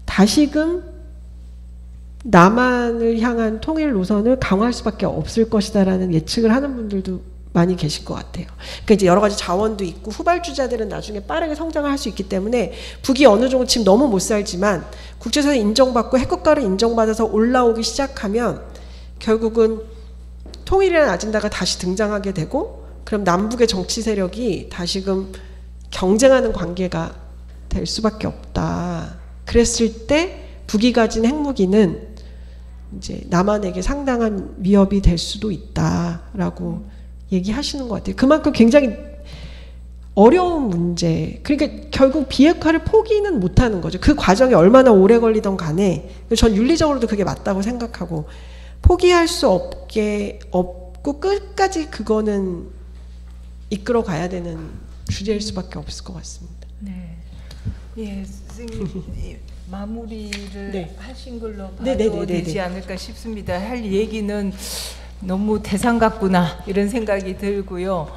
다시금 남한을 향한 통일 노선을 강화할 수밖에 없을 것이다라는 예측을 하는 분들도 많이 계실 것 같아요. 그러니까 이제 여러 가지 자원도 있고 후발주자들은 나중에 빠르게 성장을 할 수 있기 때문에 북이 어느 정도 지금 너무 못 살지만 국제사회 인정받고 핵국가를 인정받아서 올라오기 시작하면 결국은 통일이라는 아젠다가 다시 등장하게 되고, 그럼 남북의 정치 세력이 다시금 경쟁하는 관계가 될 수밖에 없다. 그랬을 때 북이 가진 핵무기는 이제 남한에게 상당한 위협이 될 수도 있다라고 얘기하시는 것 같아요. 그만큼 굉장히 어려운 문제. 그러니까 결국 비핵화를 포기는 못하는 거죠. 그 과정이 얼마나 오래 걸리던 간에 전 윤리적으로도 그게 맞다고 생각하고, 포기할 수 없고 끝까지 그거는 이끌어 가야 되는 주제일 수밖에 없을 것 같습니다. 네, 예, 선생님 마무리를 네. 하신 걸로 봐도 네네네네네. 되지 않을까 싶습니다. 할 얘기는 너무 대상 같구나 이런 생각이 들고요.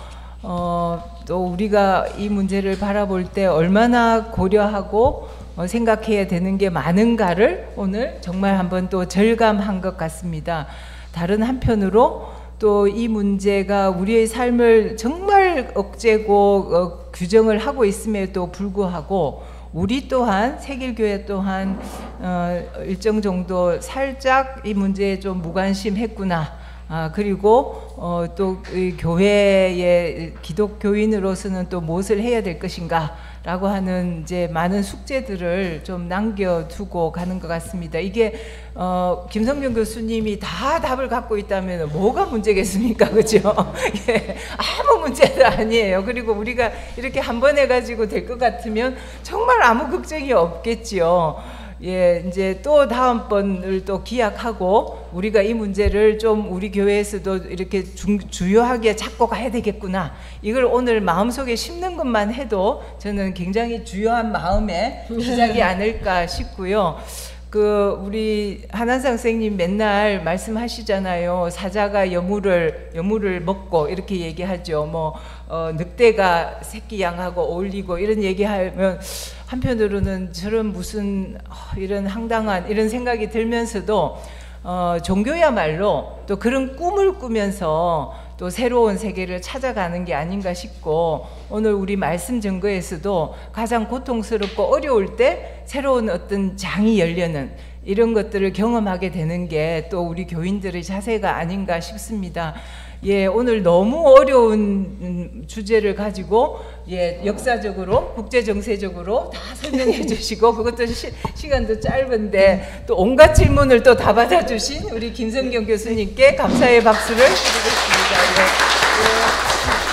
또 우리가 이 문제를 바라볼 때 얼마나 고려하고 생각해야 되는 게 많은가를 오늘 정말 한번 또 절감한 것 같습니다. 다른 한편으로 또 이 문제가 우리의 삶을 정말 억제고 규정을 하고 있음에도 불구하고 우리 또한 세길교회 또한 일정 정도 살짝 이 문제에 좀 무관심했구나. 그리고 또 이 교회의 기독교인으로서는 또 무엇을 해야 될 것인가 라고 하는 이제 많은 숙제들을 좀 남겨두고 가는 것 같습니다. 이게 김성경 교수님이 다 답을 갖고 있다면 뭐가 문제겠습니까? 그죠? 예, 아무 문제도 아니에요. 그리고 우리가 이렇게 한 번 해가지고 될 것 같으면 정말 아무 걱정이 없겠지요. 예, 이제 또 다음번을 또 기약하고 우리가 이 문제를 좀 우리 교회에서도 이렇게 주요하게 잡고 가야 되겠구나. 이걸 오늘 마음속에 심는 것만 해도 저는 굉장히 주요한 마음의 시작이 아닐까 싶고요. 우리 한한상 선생님 맨날 말씀하시잖아요. 사자가 여물을 먹고 이렇게 얘기하죠. 뭐 늑대가 새끼 양하고 어울리고 이런 얘기하면 한편으로는 저런 무슨 이런 황당한 이런 생각이 들면서도 종교야말로 또 그런 꿈을 꾸면서 또 새로운 세계를 찾아가는 게 아닌가 싶고, 오늘 우리 말씀 증거에서도 가장 고통스럽고 어려울 때 새로운 어떤 장이 열려는 이런 것들을 경험하게 되는 게 또 우리 교인들의 자세가 아닌가 싶습니다. 예, 오늘 너무 어려운 주제를 가지고 역사적으로 국제정세적으로 다 설명해 주시고 그것도 시간도 짧은데 또 온갖 질문을 또 다 받아주신 우리 김성경 교수님께 감사의 박수를 드리겠습니다. 예.